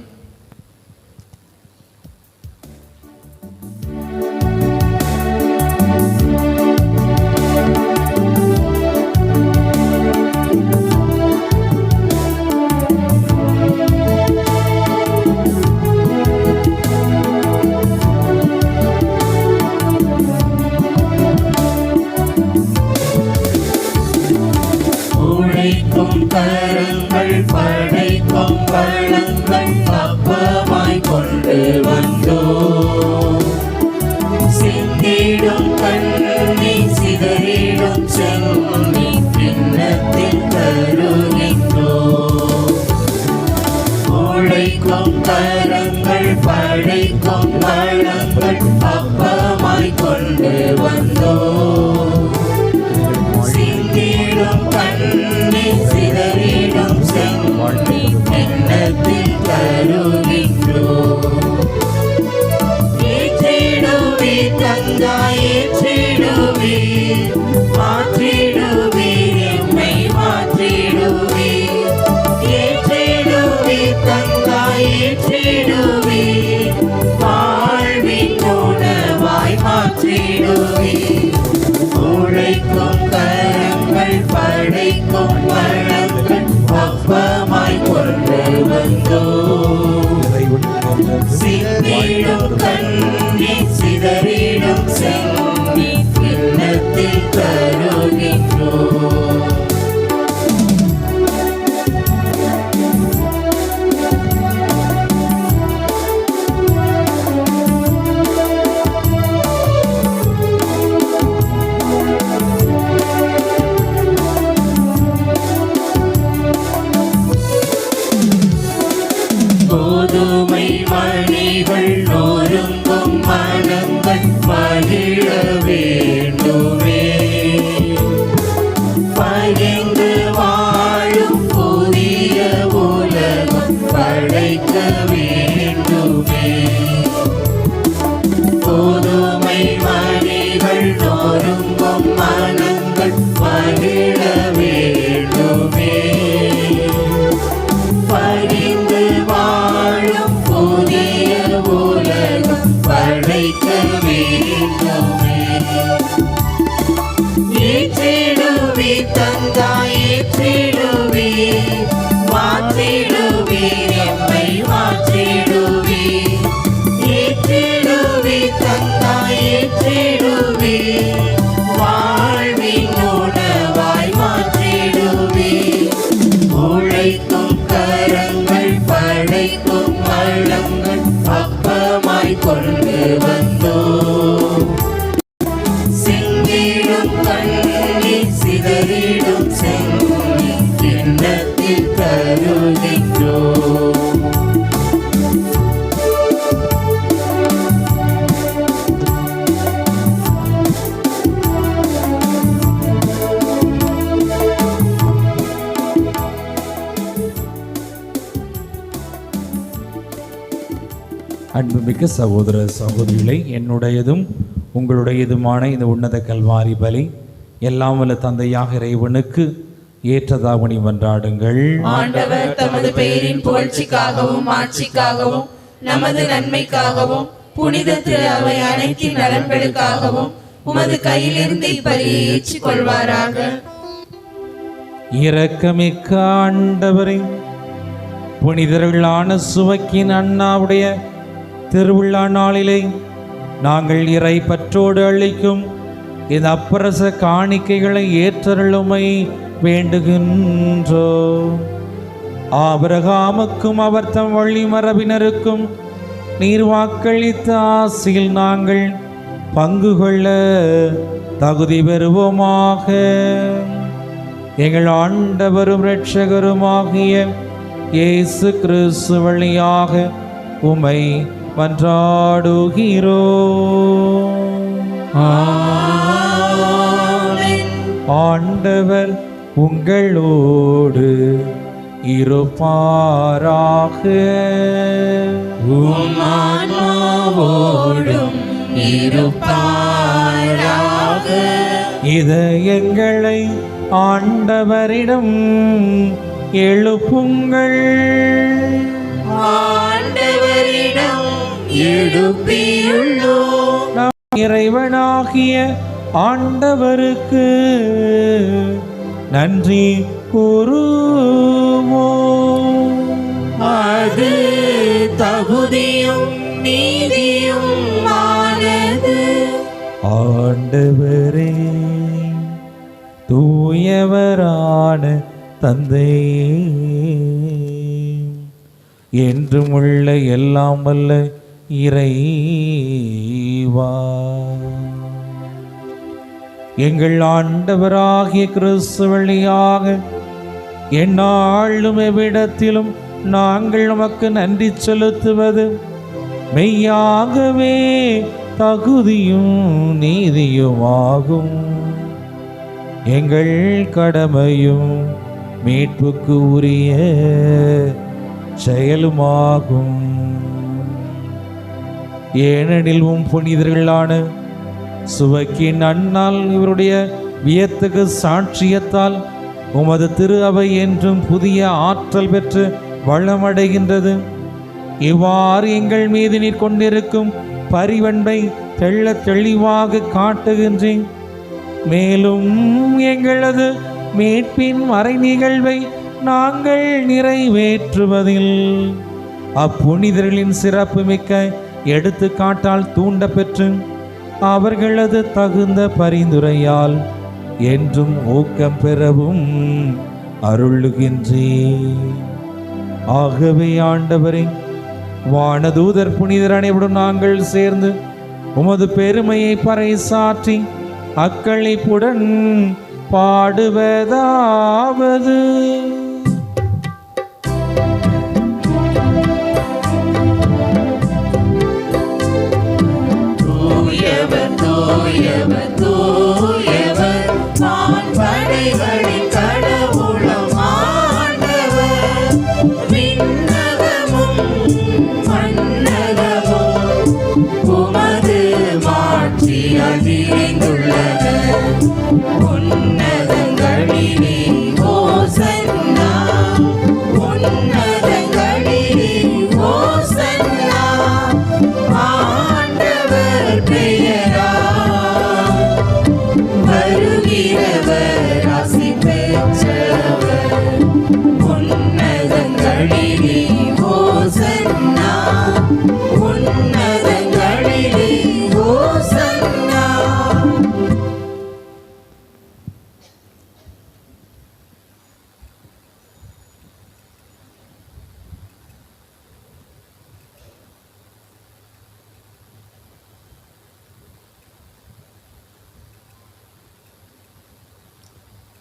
உழைக்கும் கரங்கள் படைக்கும் வளங்கள் அப்பமாய் கொண்டு வந்தோம். சிந்திடும் கண்ணீர் சிதறிடும் செல்வி கிண்ணத்தில் தருகின்றோம். உழைக்கும் கரங்கள் படைக்கும் வளங்கள் அப்பமாய் கொண்டு வந்தோம். சிந்திடும் கண்ணீர் சிதறிடும் செல்வி கிண்ணத்தில் தருகின்றோம். ஏற்றிடுவே தந்தாய் ஏற்றிடுவே, மாற்றிடுவே எம்மை மாற்றிடுவே. ஏற்றிடுவே தந்தாய் ஏற்றிடுவே, வாழ்வின் உணவாய் மாற்றிடுவே. உழைக்கும் கரங்கள் படைக்கும் வளங்கள் அப்பமாய் கொண்டு வந்தோம். சிந்திடும் கண்ணீர் சிதறிடும் செல்வி கிண்ணத்தில் தருகின்றோம். கோதுமை மணிகள் நொறுங்கும் மனங்கள் மகிழ வேண்டுமே. பகிர்ந்து வாழும் புதிய உலகம் படைக்க வேண்டுமே. கோதுமை மணிகள் நொறுங்கும் மனங்கள் மகிழ வேண்டுமே. பகிர்ந்து வாழும் புதிய உலகம் படைக்க வேண்டுமே. ஏற்றிடுவே தந்தாய் ஏற்றிடுவே, மாற்றிடுவே எம்மை மாற்றிடுவே. ஏற்றிடுவே தந்தாய் ஏற்றிடுவே, வாழ்வின் உணவாய் மாற்றிடுவே. உழைக்கும் கரங்கள் படைக்கும் வளங்கள் அப்பமாய் கொண்டு வந்தோம். சிந்திடும் கண்ணீர் சிதறிடும் செல்வி கிண்ணத்தில் தருகின்றோம். அன்புமிக்க சகோதர சகோதரிகளை, என்னுடையதும் உங்களுடையதுமான இந்த உன்னத கல்வாரி பலி எல்லாம் வல்ல தந்தையாக இறைவனுக்கு ஏற்றதாவணி மன்றாடுங்கள். ஆண்டவர் தமது பெயரின் புகழ்ச்சிக்காகவும் ஆட்சிக்காகவும் நமது நன்மைக்காகவும் புனித திரு அவை அனைத்தின் நலன்களுக்காகவும் உமது கையிலிருந்து இப்பலியை ஏற்றுக் கொள்வாராக. இரக்கமிக்க ஆண்டவரை, புனிதர்களான சுவக்கின் அண்ணாவுடைய திருவிழா நாளிலே நாங்கள் இறை பற்றோடு அளிக்கும் இந்த அப்பரச காணிக்கைகளை ஏற்றருளுமை வேண்டுகின்றோ. ஆபிரகாமுக்கும் அவர் தம் வழி மரபினருக்கும் நீர் வாக்களித்த ஆசியில் நாங்கள் பங்கு கொள்ள தகுதி பெறுவோமாக. எங்கள் ஆண்டவரும் இரட்சகருமாகிய இயேசு கிறிஸ்து வழியாக உம்மை மன்றாடுகிறோம். ஆண்டவர் உங்களோடு இருப்பாராக. உம் ஆன்மாவோடும் இருப்பாராக. இதயங்களை ஆண்டவரிடம் எழுப்புங்கள். ஆண்டவரிடம் எழுப்பியுள்ளோம். நம் இறைவனாகிய ஆண்டவருக்கு நன்றி கூறுவோம். அது தகுதியும் நீதியும் ஆனது. ஆண்டவரே, தூயவரான தந்தையே, என்றும் உள்ள எல்லாம் வல்ல இறைவா, எங்கள் ஆண்டவராகிய கிறிஸ்து வழியாக எந்நாளும் எவ்விடத்திலும் நாங்கள் உமக்கு நன்றி செலுத்துவது மெய்யாகவே தகுதியும் நீதியுமாகும். எங்கள் கடமையும் மீட்புக்கு உரிய செயலுமாகும். ஏனெனில் உம் புனிதர்களான சுவக்கின் அண்ணால் இவருடைய வியத்தகு சாட்சியத்தால் உமது திரு அவை என்றும் புதிய ஆற்றல் பெற்று வளமடைகின்றது. இவ்வாறு எங்கள் மீது நீர் கொண்டிருக்கும் பரிவன்பை தெள்ளத் தெளிவாக காட்டுகின்றேன். மேலும் எங்களது மீட்பின் மறை நிகழ்வை நாங்கள் நிறைவேற்றுவதில் அப்புனிதர்களின் சிறப்பு மிக்க எடுத்துக்காட்டால் தூண்ட பெற்று அவர்களது தகுந்த பரிந்துரையால் என்றும் ஊக்கம் பெறவும் அருளுகின்றேன். ஆகவே ஆண்டவரே, வானதூதர் புனிதர் அனைவரும் நாங்கள் சேர்ந்து உமது பெருமையை பறைசாற்றி அக்களிப்புடன் பாடுவதாவது: தூயவர் தூயவர் தூயவர் வான்படைகளின் கடவுளம் ஆண்டவர். விண்ணகமும் மண்ணகமும் உமது மாட்சியால் நிறைந்துள்ளது. உன்னதங்களிலே ஓசன்னா, உன்னதங்களிலே ஓசன்னா. ஆண்டவர் பெயரால் வருகிறவர் ஆசி பெற்றவர். உன்னதங்களிலே ஓசன்னா, உன்னதங்களிலே ஓசன்னா.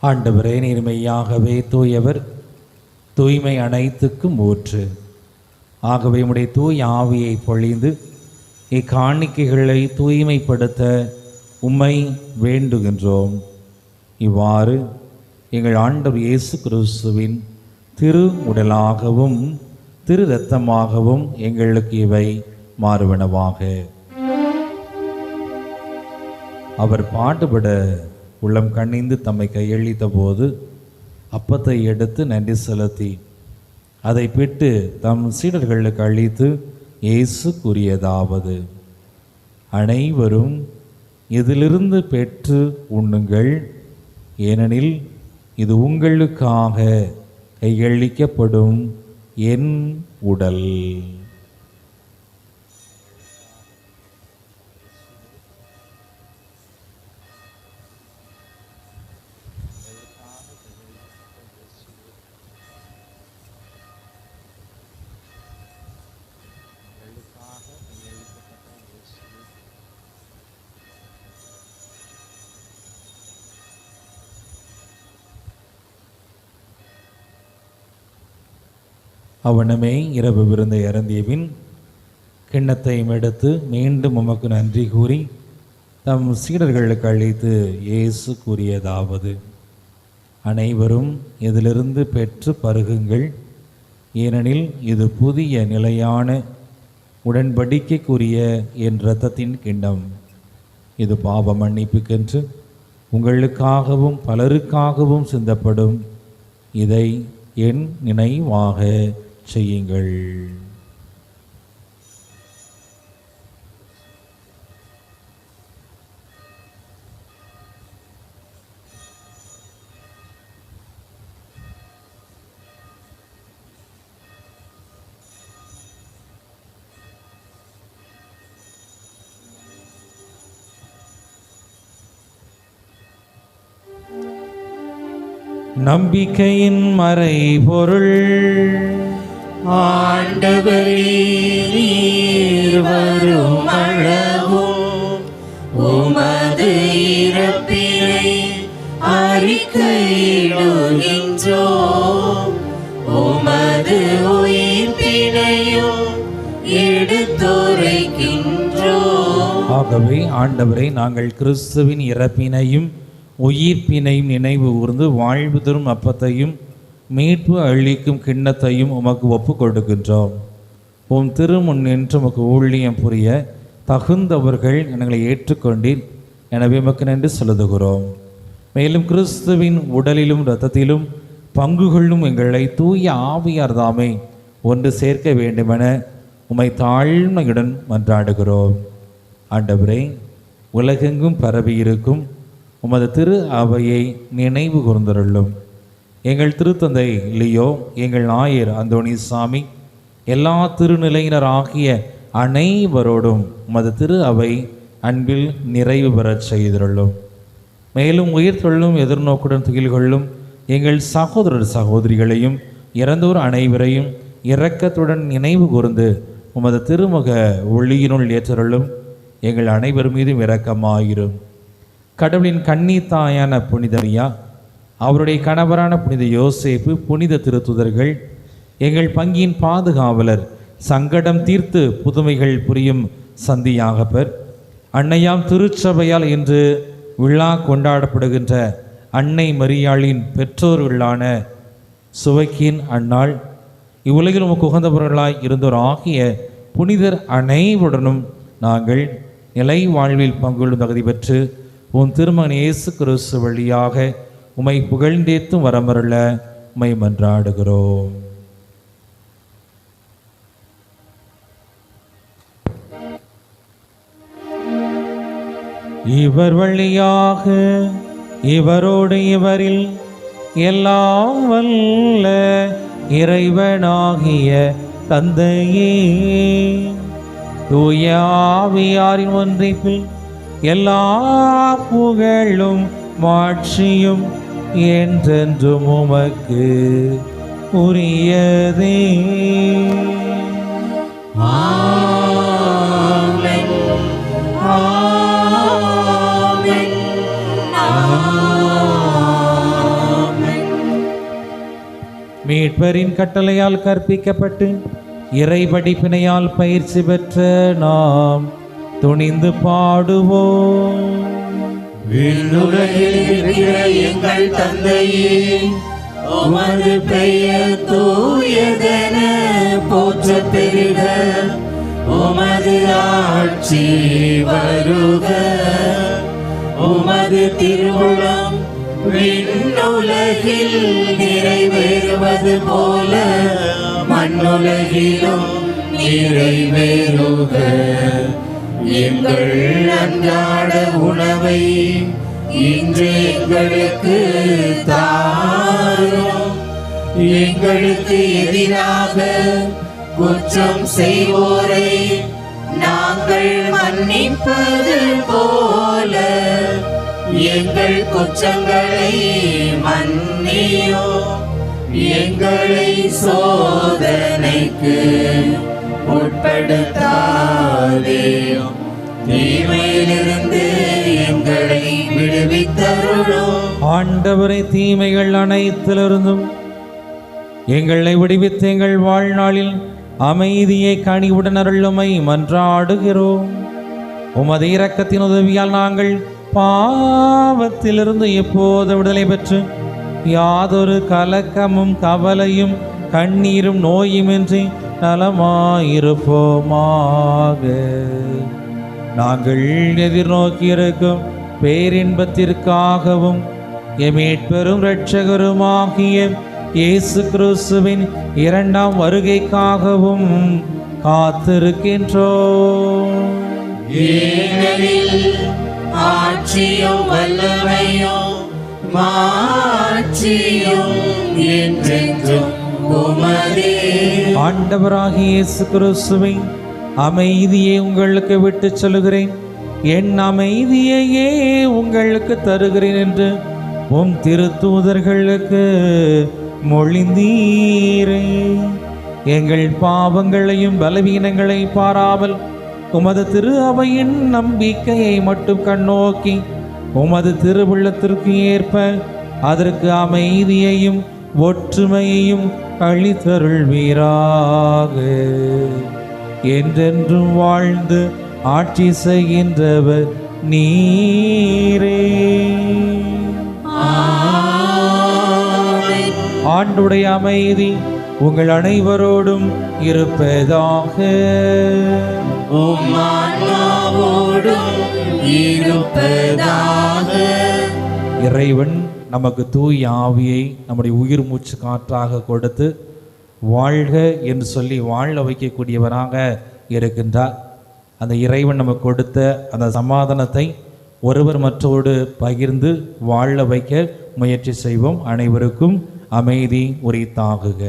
ஆண்டவரே, நீர் மெய்யாகவே தூயவர், தூய்மை அனைத்துக்கும் ஊற்று. ஆகவே உம்முடைய தூய் ஆவியை பொழிந்து இக்காணிக்கைகளை தூய்மைப்படுத்த உம்மை வேண்டுகின்றோம். இவ்வாறு எங்கள் ஆண்டவர் இயேசு கிறிஸ்துவின் திரு உடலாகவும் திரு இரத்தமாகவும் எங்களுக்கு இவை மாறுவனவாக. அவர் பாடுபட உள்ளம் கண்ணிந்து தம்மை கையளித்த போது அப்பத்தை எடுத்து நன்றி செலுத்தி அதை பிட்டு தம் சீடர்களுக்கு அளித்து இயேசு கூறியதாவது: அனைவரும் இதிலிருந்து பெற்று உண்ணுங்கள், ஏனெனில் இது உங்களுக்காக கையளிக்கப்படும் என் உடல். அவனமே இரவு விருந்தை அருந்தியபின் கிண்ணத்தையும் எடுத்து மீண்டும் உமக்கு நன்றி கூறி தம் சீடர்களுக்கு அளித்து இயேசு கூறியதாவது: அனைவரும் இதிலிருந்து பெற்று பருகுங்கள், ஏனெனில் இது புதிய நிலையான உடன்படிக்கைக்குரிய என் இரத்தத்தின் கிண்ணம். இது பாவ மன்னிப்புக்கென்று உங்களுக்காகவும் பலருக்காகவும் சிந்தப்படும். இதை என் நினைவாக செய்யுங்கள். நம்பிக்கையின் மறைபொருள். ஆண்டவரே, நீர் வரும் அளவும் உமது இறப்பினை அறிக்கையிடுகின்றோம், உமது உயிர்ப்பினையும் எடுத்துரைக்கின்றோம். ஆகவே ஆண்டவரை, நாங்கள் கிறிஸ்துவின் இறப்பினையும் உயிர்ப்பினையும் நினைவு கூர்ந்து வாழ்வு தரும் அப்பத்தையும் மீட்பு அளிக்கும் கிண்ணத்தையும் உமக்கு ஒப்பு கொடுக்கின்றோம். உம் திருமுன் நின்று உமக்கு ஊழியம் புரிய தகுந்தவர்கள் எங்களை ஏற்றுக்கொண்டீர். எனவே உமக்கு நன்றி செலுத்துகிறோம். மேலும் கிறிஸ்துவின் உடலிலும் இரத்தத்திலும் பங்கு கொள்ளும் எங்களை தூய ஆவியார் தாமே ஒன்று சேர்க்க வேண்டுமென உம்மை தாழ்மையுடன் மன்றாடுகிறோம். ஆண்டவரே, உலகெங்கும் பரவியிருக்கும் உமது திரு அவையை நினைவு கூர்ந்தருளும். எங்கள் திருத்தந்தை லியோ, எங்கள் ஆயர் அந்தோணிசாமி, எல்லா திருநிலையினர் ஆகிய அனைவரோடும் உமது திரு அவை அன்பில் நிறைவு பெறச் செய்தருளும். மேலும் உயிர்த்தொள்ளும் எதிர்நோக்குடன் துகில்கொள்ளும் எங்கள் சகோதரர் சகோதரிகளையும் இறந்தோர் அனைவரையும் இரக்கத்துடன் நினைவு கூர்ந்து உமது திருமுக ஒளியினுள் ஏற்றருளும். எங்கள் அனைவர் மீதும் இரக்கமாயிரும். கடவுளின் கன்னி தாயான புனித மரியா, அவருடைய கணவரான புனித யோசேப்பு, புனித திருத்துதர்கள், எங்கள் பங்கின் பாதுகாவலர், சங்கடம் தீர்த்து புதுமைகள் புரியும் சந்தியாகப்பர், அன்னையாம் திருச்சபையால் இன்று விழா கொண்டாடப்படுகின்ற அன்னை மரியாளின் பெற்றோர்களான சுவைக்கின் அன்னாள், இவ்வுலகில் உமக்கு உகந்தவர்களாய் இருந்தோர் ஆகிய புனிதர் அனைவருடனும் நாங்கள் நிலை வாழ்வில் பங்குள்ளும் தகுதி பெற்று உன் திருமகன் இயேசு கிறிஸ்து வழியாக உம்மை புகழ்ந்தேத்தும் வரமருள உம்மை மன்றாடுகிறோம். இவர் வழியாக இவரோடு இவரில் எல்லாம் வல்ல இறைவனாகிய தந்தையே, தூய ஆவியாரின் ஒன்றிப்பில் எல்லா புகழும் மாட்சியும் என்றென்றும் உமக்கு உரியதே. ஆமென், ஆமென், ஆமென். மீட்பரின் கட்டளையால் கற்பிக்கப்பட்டு இறைபடிப்பினையால் பயிற்சி பெற்ற நாம் துணிந்து பாடுவோம். விண்ணுலகில் இருக்கிற எங்கள் தந்தையே, உமது பெயர் தூயதென போற்றப் பெறுக. உமது ஆட்சி வருக. உமது திருவுளம் விண்ணுலகில் நிறைவேறுவது போல மண்ணுலகிலும் நிறைவேறுக. எங்கள் அன்றாட உணவை இன்று எங்களுக்கு தாரும். எங்களுக்கு எதிராக குற்றம் செய்வோரை நாங்கள் மன்னிப்பது போல எங்கள் குற்றங்களை மன்னியும். எங்களை சோதனைக்கு உட்படுத்தாதேயும், தீமையிலிருந்து எங்களை விடுவித்தருளும். ஆண்டவரை, தீமைகள் அனைத்திலிருந்தும் எங்களை விடுவித்து எங்கள் வாழ்நாளில் அமைதியை கனிவுடன் அருளுமை மன்றாடுகிறோம். உமது இரக்கத்தின் உதவியால் நாங்கள் பாவத்திலிருந்து எப்போது விடுதலை பெற்று யாதொரு கலக்கமும் கவலையும் கண்ணீரும் நோயுமின்றி நலமாயிருப்போமாக. நாங்கள் எதிர்நோக்கியிருக்கும் பேரின்பத்திற்காகவும் எமேட்பெரும் இரட்சகருமாகிய இயேசு கிறிஸ்துவின் இரண்டாம் வருகைக்காகவும் காத்திருக்கின்றோம். ஆட்சியும் வல்லமையும் மாட்சியும் என்றென்றும் உமதே. ஆண்டவராகிய இயேசு கிறிஸ்துவை அமைதியை உங்களுக்கு விட்டு சொல்லுகிறேன், என் அமைதியையே உங்களுக்கு தருகிறேன் என்று உம் திருத்தூதர்களுக்கு மொழிந்தீரே. எங்கள் பாவங்களையும் பலவீனங்களை பாராமல் உமது திரு அவையின் நம்பிக்கையை மட்டும் கண்ணோக்கி உமது திருவுள்ளத்திற்கு ஏற்ப அதற்கு அமைதியையும் ஒற்றுமையையும் அளித்தருள்வீராக. என்றென்றும் வாழ்ந்து ஆட்சி செய்கின்றவர் நீரே. ஆண்டுடைய அமைதி உங்கள் அனைவரோடும் இருப்பதாக. இறைவன் நமக்கு தூய ஆவியை நம்முடைய உயிர் மூச்சு காற்றாக கொடுத்து வாழ்க என்று சொல்லி வாழ வைக்கக்கூடியவராக இருக்கின்றார். அந்த இறைவன் நமக்கு கொடுத்த அந்த சமாதானத்தை ஒருவர் மற்றோடு பகிர்ந்து வாழ வைக்க முயற்சி செய்வோம். அனைவருக்கும் அமைதி உரித்தாகுக.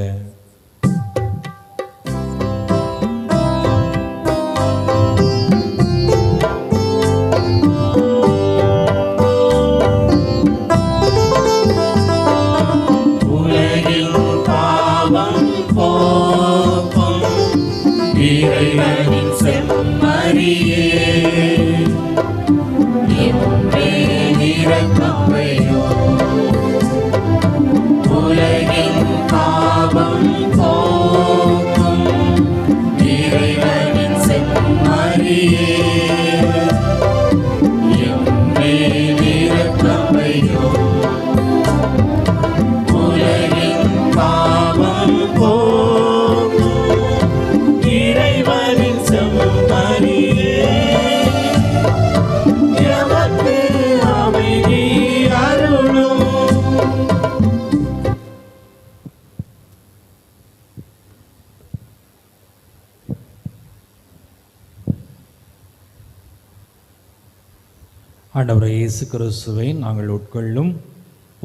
ஆண்டவரே இயேசு கிறிஸ்துவை நாங்கள் உட்கொள்ளும்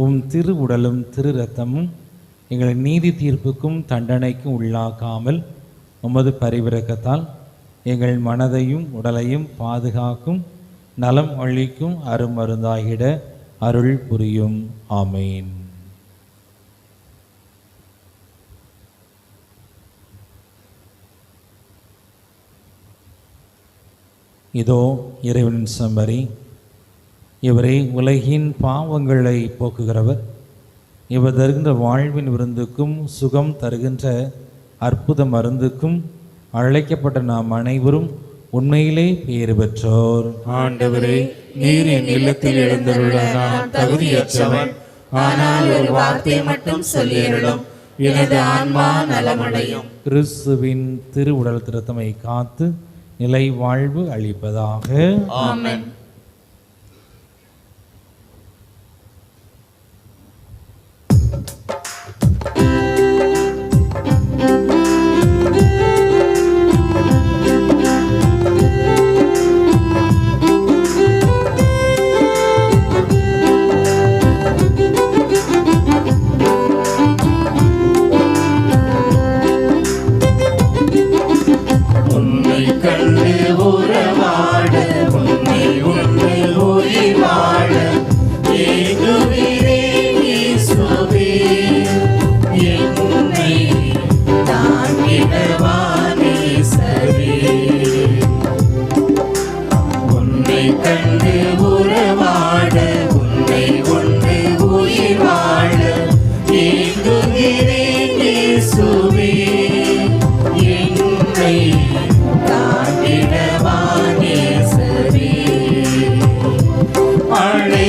உம் திரு உடலும் திரு இரத்தமும் எங்களை நீதி தீர்ப்புக்கும் தண்டனைக்கும் உள்ளாக்காமல் உமது பரிவிரக்கத்தால் எங்கள் மனதையும் உடலையும் பாதுகாக்கும் நலம் அளிக்கும் அருமருந்தாகிட அருள் புரியும். ஆமேன். இதோ இறைவனின் செம்மறி, இவரே உலகின் பாவங்களை போக்குகிறவர், இவர் தருகின்ற வாழ்வின் விருந்துக்கும் சுகம் தருகின்ற அற்புத மருந்துக்கும் அழைக்கப்பட்ட நாம் அனைவரும் உண்மையிலே பேறு பெற்றோர். ஆண்டவரே, நீர் என் இல்லத்தில் எழுந்தருள நான் தகுதியற்றவன். ஆனால் ஒரு வார்த்தை மட்டும் சொல்லியருளும், எனது ஆன்மா நலமடையும். கிறிஸ்துவின் திருவுடல் திருத்தமை காத்து நிலை வாழ்வு அளிப்பதாக. ஆமென். உன்னை கண்டு உறவாட உன்னை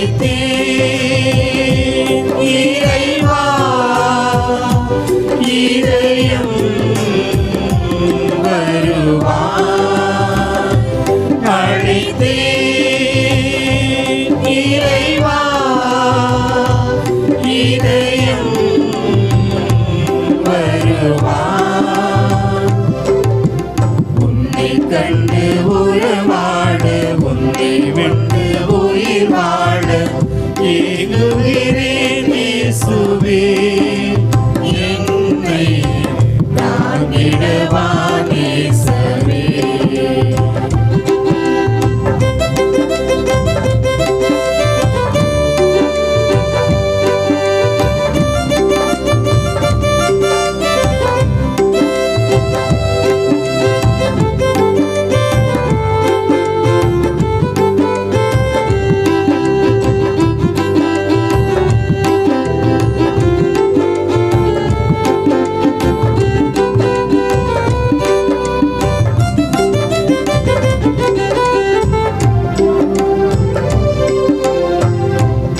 அழைத்தேன் இறைவா இதயம் வருவார். அழைத்தேன் இறைவா இதயம் வருவார். உன்னை கண்டு உறவாட உன்னை விட்டு உயிர் வாழ ஏங்குகிறேன் இயேசுவே. என்னை தாங்கிடவா நேசரே.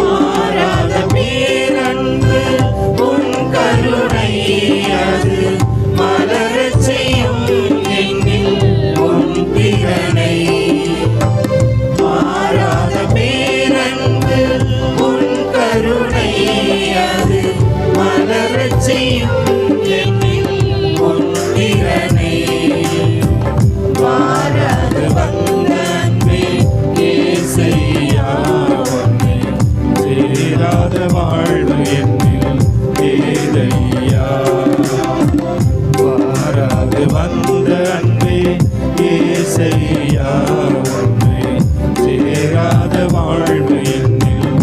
மாறாத பேரன்பு உன் கருணை அது மலரச் செய்யும் என்னில் உன் திறனை. மாறாத பேரன்பு உன் கருணை அது மலரச் செய்யும் என்னில் உன் திறனை. மாறாது வந்த அன்பே இயேசையா உன்னை சேராத வாழ்வு என்னில் ஏதையா. மாறாது வந்த அன்பே இயேசையா உன்னை சேராத வாழ்வு என்னில்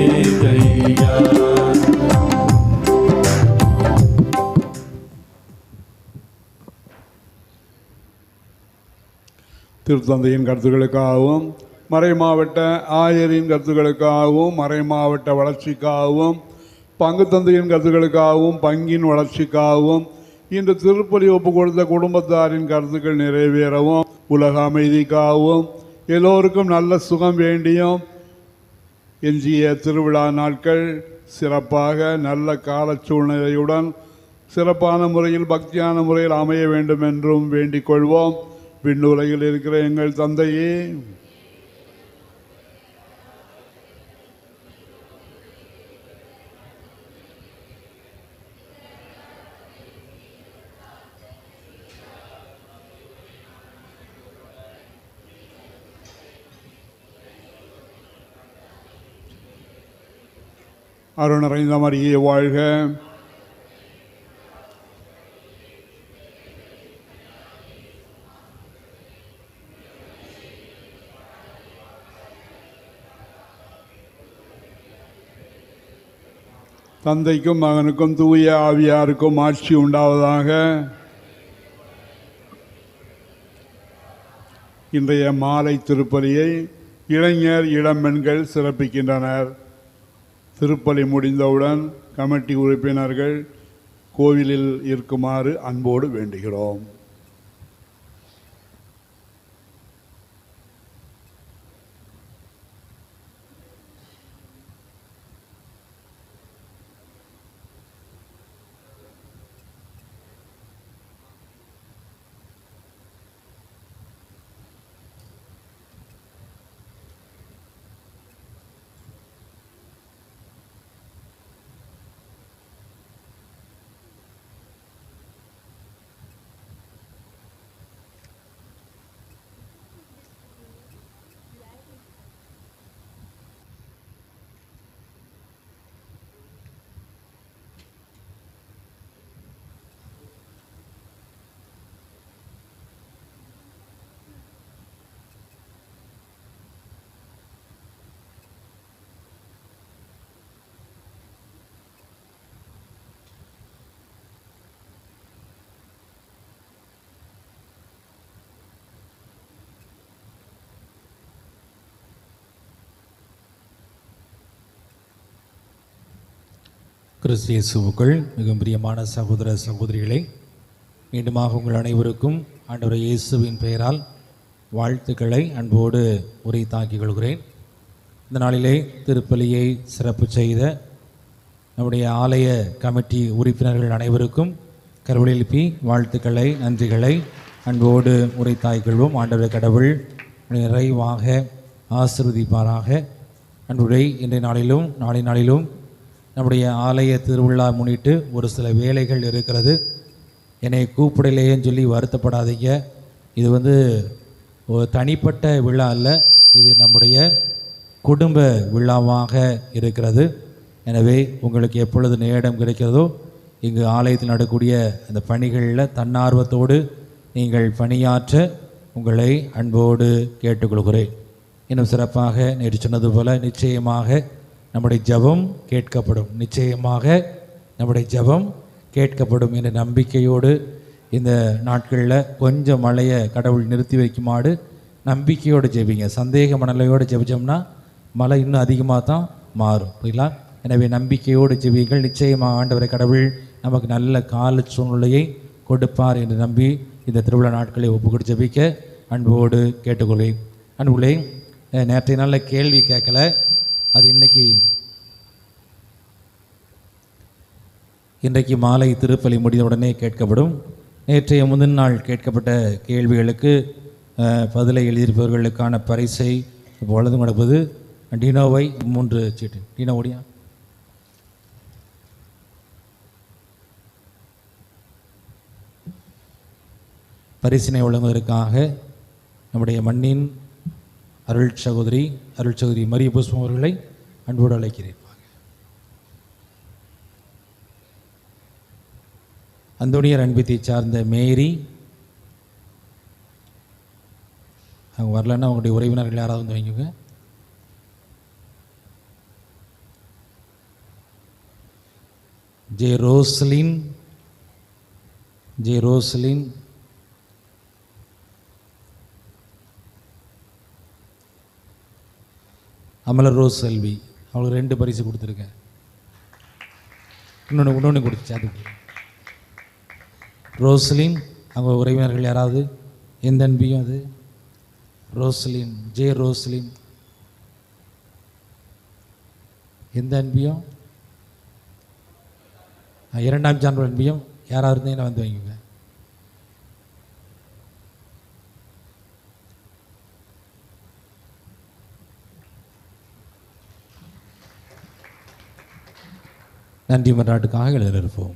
ஏதையா. திருத்தந்தையின் கருத்துக்களுக்காகவும் மறை மாவட்ட ஆயரின் கருத்துக்களுக்காகவும் மறை மாவட்ட வளர்ச்சிக்காகவும் பங்கு தந்தையின் கருத்துக்களுக்காகவும் பங்கின் வளர்ச்சிக்காகவும் இன்று திருப்பலி ஒப்பு கொடுத்த குடும்பத்தாரின் கருத்துக்கள் நிறைவேறவும் உலக அமைதிக்காகவும் எல்லோருக்கும் நல்ல சுகம் வேண்டியும் எஞ்சிய திருவிழா நாட்கள் சிறப்பாக நல்ல கால சூழ்நிலையுடன் சிறப்பான முறையில் பக்தியான முறையில் அமைய வேண்டும் என்றும் வேண்டிக் கொள்வோம். விண்ணுலகில் இருக்கிற எங்கள் தந்தையே, அருள் நிறைந்த மரியே வாழ்க. தந்தைக்கும் மகனுக்கும் தூய ஆவியாருக்கும் ஆட்சி உண்டாவதாக. இன்றைய மாலை திருப்பலியை இளைஞர் இளம்பெண்கள் சிறப்பிக்கின்றனர். திருப்பலி முடிந்தவுடன் கமிட்டி உறுப்பினர்கள் கோவிலில் இருக்குமாறு அன்போடு வேண்டுகிறோம். கிறிஸ்து இயேசுவுக்குள் மிகவும் பிரியமான சகோதர சகோதரிகளே, மீண்டுமாக உங்கள் அனைவருக்கும் ஆண்டவர் இயேசுவின் பெயரால் வாழ்த்துக்களை அன்போடு உரைத்தாக்கிக் கொள்கிறேன். இந்த நாளிலே திருப்பலியை சிறப்பு செய்த நம்முடைய ஆலய கமிட்டி உறுப்பினர்கள் அனைவருக்கும் கரவொலி எழுப்பி வாழ்த்துக்களை நன்றிகளை அன்போடு உரைத்தாய் கொள்வோம். ஆண்டவர் கடவுள் நிறைவாக ஆசீர்வதிப்பாராக. அன்புரை இன்றைய நாளிலும் நாளை நாளிலும் நம்முடைய ஆலய திருவிழா முன்னிட்டு ஒரு சில வேலைகள் இருக்கிறது. என்னை கூப்பிடலையேன்னு சொல்லி வருத்தப்படாதீங்க. இது ஒரு தனிப்பட்ட விழா அல்ல, இது நம்முடைய குடும்ப விழாவாக இருக்கிறது. எனவே உங்களுக்கு எப்பொழுது நேரம் கிடைக்கிறதோ இங்கு ஆலயத்தில் நடக்கக்கூடிய அந்த பணிகளில் தன்னார்வத்தோடு நீங்கள் பணியாற்ற உங்களை அன்போடு கேட்டுக்கொள்கிறேன். இன்னும் சிறப்பாக நேற்று சொன்னது போல நிச்சயமாக நம்முடைய ஜெபம் கேட்கப்படும், நிச்சயமாக நம்முடைய ஜெபம் கேட்கப்படும் என்ற நம்பிக்கையோடு இந்த நாட்களில் கொஞ்சம் மழையை கடவுள் நிறுத்தி வைக்குமாறு நம்பிக்கையோடு ஜெபிங்க. சந்தேக மனநிலையோடு ஜெபிச்சோம்னா மழை இன்னும் அதிகமாக தான் மாறும், புரியலா? எனவே நம்பிக்கையோடு ஜெபிங்கள். நிச்சயமாக ஆண்டவரை கடவுள் நமக்கு நல்ல கால சூழ்நிலையை கொடுப்பார் என்று நம்பி இந்த திருவிழா நாட்களை ஒப்புக்கொடு ஜெபிக்க அன்போடு கேட்டுக்கொள்வேன். அன்புகளே, நேற்றைய நாளில் கேள்வி கேட்கல, அது இன்றைக்கு மாலை திருப்பலி முடிந்த உடனே கேட்கப்படும். நேற்றைய முந்தின நாள் கேட்கப்பட்ட கேள்விகளுக்கு பதிலை எழுதியிருப்பவர்களுக்கான பரிசை இப்பொழுது நடப்பது. டினோவை 3 சீட்டு. டினோ ஓடியா? பரிசினை வழங்குவதற்காக நம்முடைய மண்ணின் அருள் சகோதரி மரிய புஷ்பம் அவர்களை அன்போடு அழைக்கிறேன். அந்தோனியர் அன்பியத்தை சார்ந்த மேரி, அவங்க வரலன்னா அவங்களுடைய உறவினர்கள் யாராவது வந்து வைங்க. ஜே ரோஸ்லின், அமலர் ரோஸ் செல்வி, அவங்களுக்கு 2 பரிசு கொடுத்துருக்கேன். இன்னொன்று கொடுத்துச்சு. அதுக்கு ரோஸ்லின், அவங்க உறவினர்கள் யாராவது எந்த அன்பியும் அது ரோஸ்லின், ஜே ரோஸ்லின், எந்த அன்பியும் 2ஆம் சான்று அன்பியும் யாராவது இருந்தீங்கன்னா வந்து வைங்க. நன்றி மன்றாட்டுக்காக எழுதியிருப்போம்.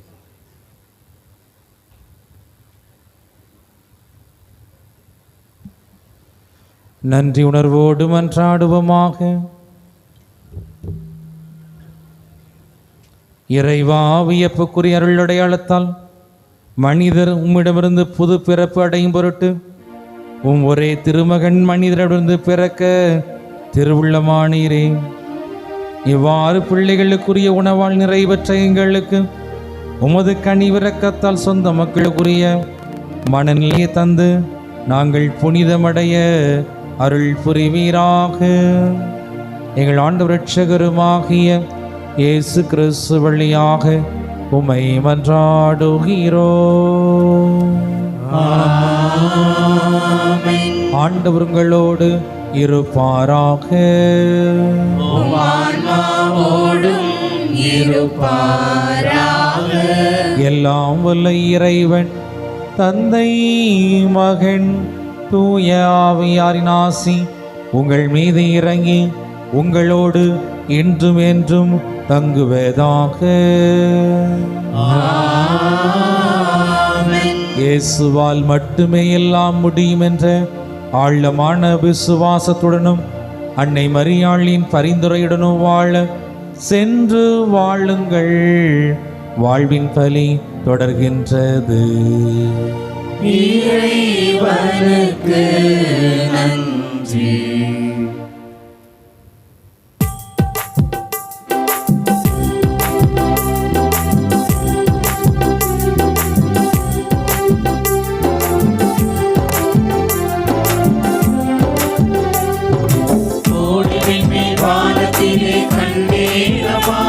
நன்றி உணர்வோடு மன்றாடுவோமாக. இறைவா, வியப்புக்குரிய அருளடையாளத்தால் மனிதர் உம்மிடமிருந்து புது பிறப்பு அடையும் பொருட்டு ஒரே திருமகன் மனிதரிடமிருந்து பிறக்க திருவுள்ளமானீரே. இவ்வாறு பிள்ளைகளுக்குரிய உணவால் நிறைவேற்ற எங்களுக்கு உமது கனிவிரக்கத்தால் சொந்த மக்களுக்குரிய மனநிலையை தந்து நாங்கள் புனிதமடைய அருள் புரிவீராக. எங்கள் ஆண்டவர் இரட்சகருமாகிய இயேசு கிறிஸ்து வழியாக உம்மை மன்றாடுகிறோம். ஆண்டவர் உங்களோடு இருப்பாராக. எல்லாம் வல்ல இறைவன் தந்தை, மகன், தூய ஆவியாரின் ஆசி உங்கள் மீது இறங்கி உங்களோடு இன்றும் என்றும் தங்குவதாக. இயேசுவால் மட்டுமே எல்லாம் முடியும் என்ற ஆழமான விசுவாசத்துடனும் அன்னை மரியாளின் பரிந்துரையுடனும் வாழ சென்று வாழுங்கள். வாழ்வின் பலி தொடர்கின்றது. இறைவனுக்கு நன்றி. வானத்திலே கண்டேனமா,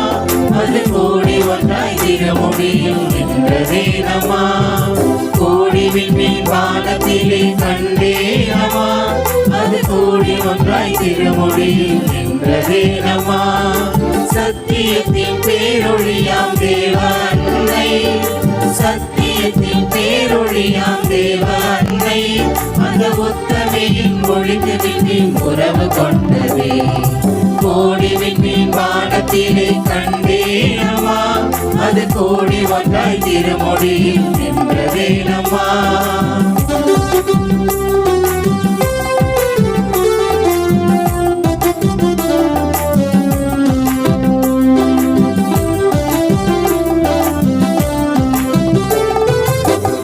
அது கோடி ஒன்றாய் திக முடியும் என்றதேனமா. கோடி விண்மீன் வானத்திலே கண்டேனம்மா அது கூடி ஒன்றாய் திருமொழியில் நின்றதேனம்மா சத்தியத்தின் பேரொழியாம் தேவ அன்னை சத்தியத்தின் பேரொழியாம் தேவ அன்னை அந்த உத்தமையின் ஒளிந்து விண்மீன் உறவு கொண்டதே கோடி விண்மீன் வானத்திலே கண்டேனம்மா அது கோடி ஒன்றாய் திருமொழியில் நின்றதேனம்மா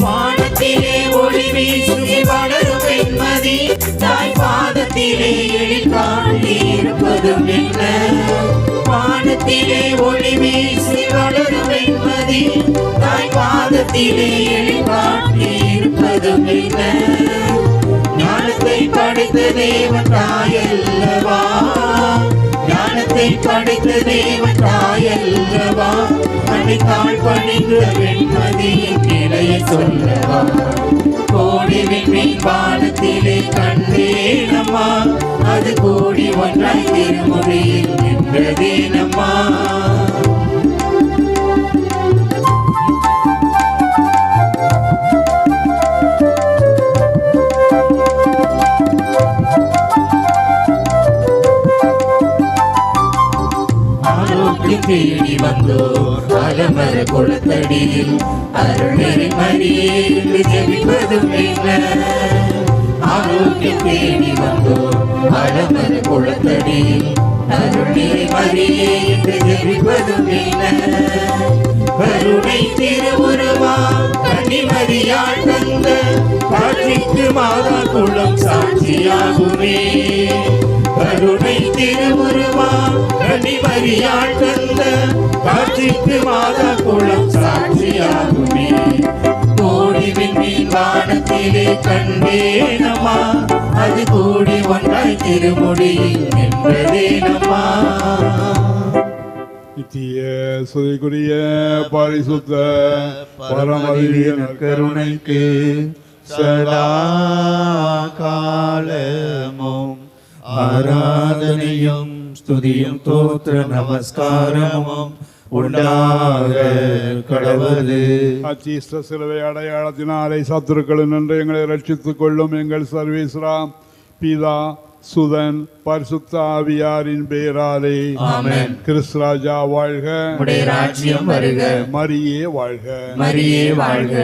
வானத்திலே ஒளி வீசி வளரும் வெண்மதி தாய் பாதத்திலே எழிற்காட்டி இருப்பதும் என்ன வானத்திலே ஒளி வீசி வளரும் வெண்மதி தாய் பாதத்திலே எழிற்காட்டி இருப்பதும் என்ன ஞானத்தை படைத்த தேவன் தாயல்லவா ஞானத்தை படைத்த தேவன் தாயல்லவா அன்னைத்தாள் பணிந்த வெண்மதியின் நிலையை சொல்லவா கோடி விண்மீன் வானத்திலே கண்டேனம்மா அது கோடி ஒன்றாய் திருமொழியில் நின்றதேனம்மா தேடி வந்தோர் அலமர குளத்தடியில் அருள்நெறி மரியே என்று ஜெபிப்பதும் என்ன ஆரோக்கியம் தேடி வந்தோர் அலமர குளத்தடியில் அருள்நெறி மரியே என்று ஜெபிப்பதும் என்ன கருணை திருவுருவா கன்னிமரியாள் தந்த காட்சிக்கு மாதா குளம் சாட்சியாகுமே கருணை திருவுருவா கன்னிமரியாள் தந்த காட்சிக்கு மாதா குளம் சாட்சியாகுமே கோடி விண்மீன் வானத்திலே கண்டேனம்மா அது கோடி ஒன்றாய் திருமொழியில் நின்றதேனம்மா நித்திய சுதைக்குரிய பரிசுத்த பரமதியின் கருணைக்கு சதா காலமும் ஆராதனையும் ஸ்துதியும் தோத்திர நமஸ்காரமும் உண்டாக கடவுளே அச்சீஸ்ட சிலுவை அடையாளத்தினாலே சத்துருக்களின் நின்று எங்களை ரட்சித்துக் கொள்ளும் எங்கள் சர்வேஸ்வராம் பிதா சுதன் பரிசுத்த ஆவியாரின் பெயராலே ஆமென். கிறிஸ்து ராஜா வாழ்க உம்முடைய ராஜ்யம் வருக மரியே வாழ்க மரியே வாழ்க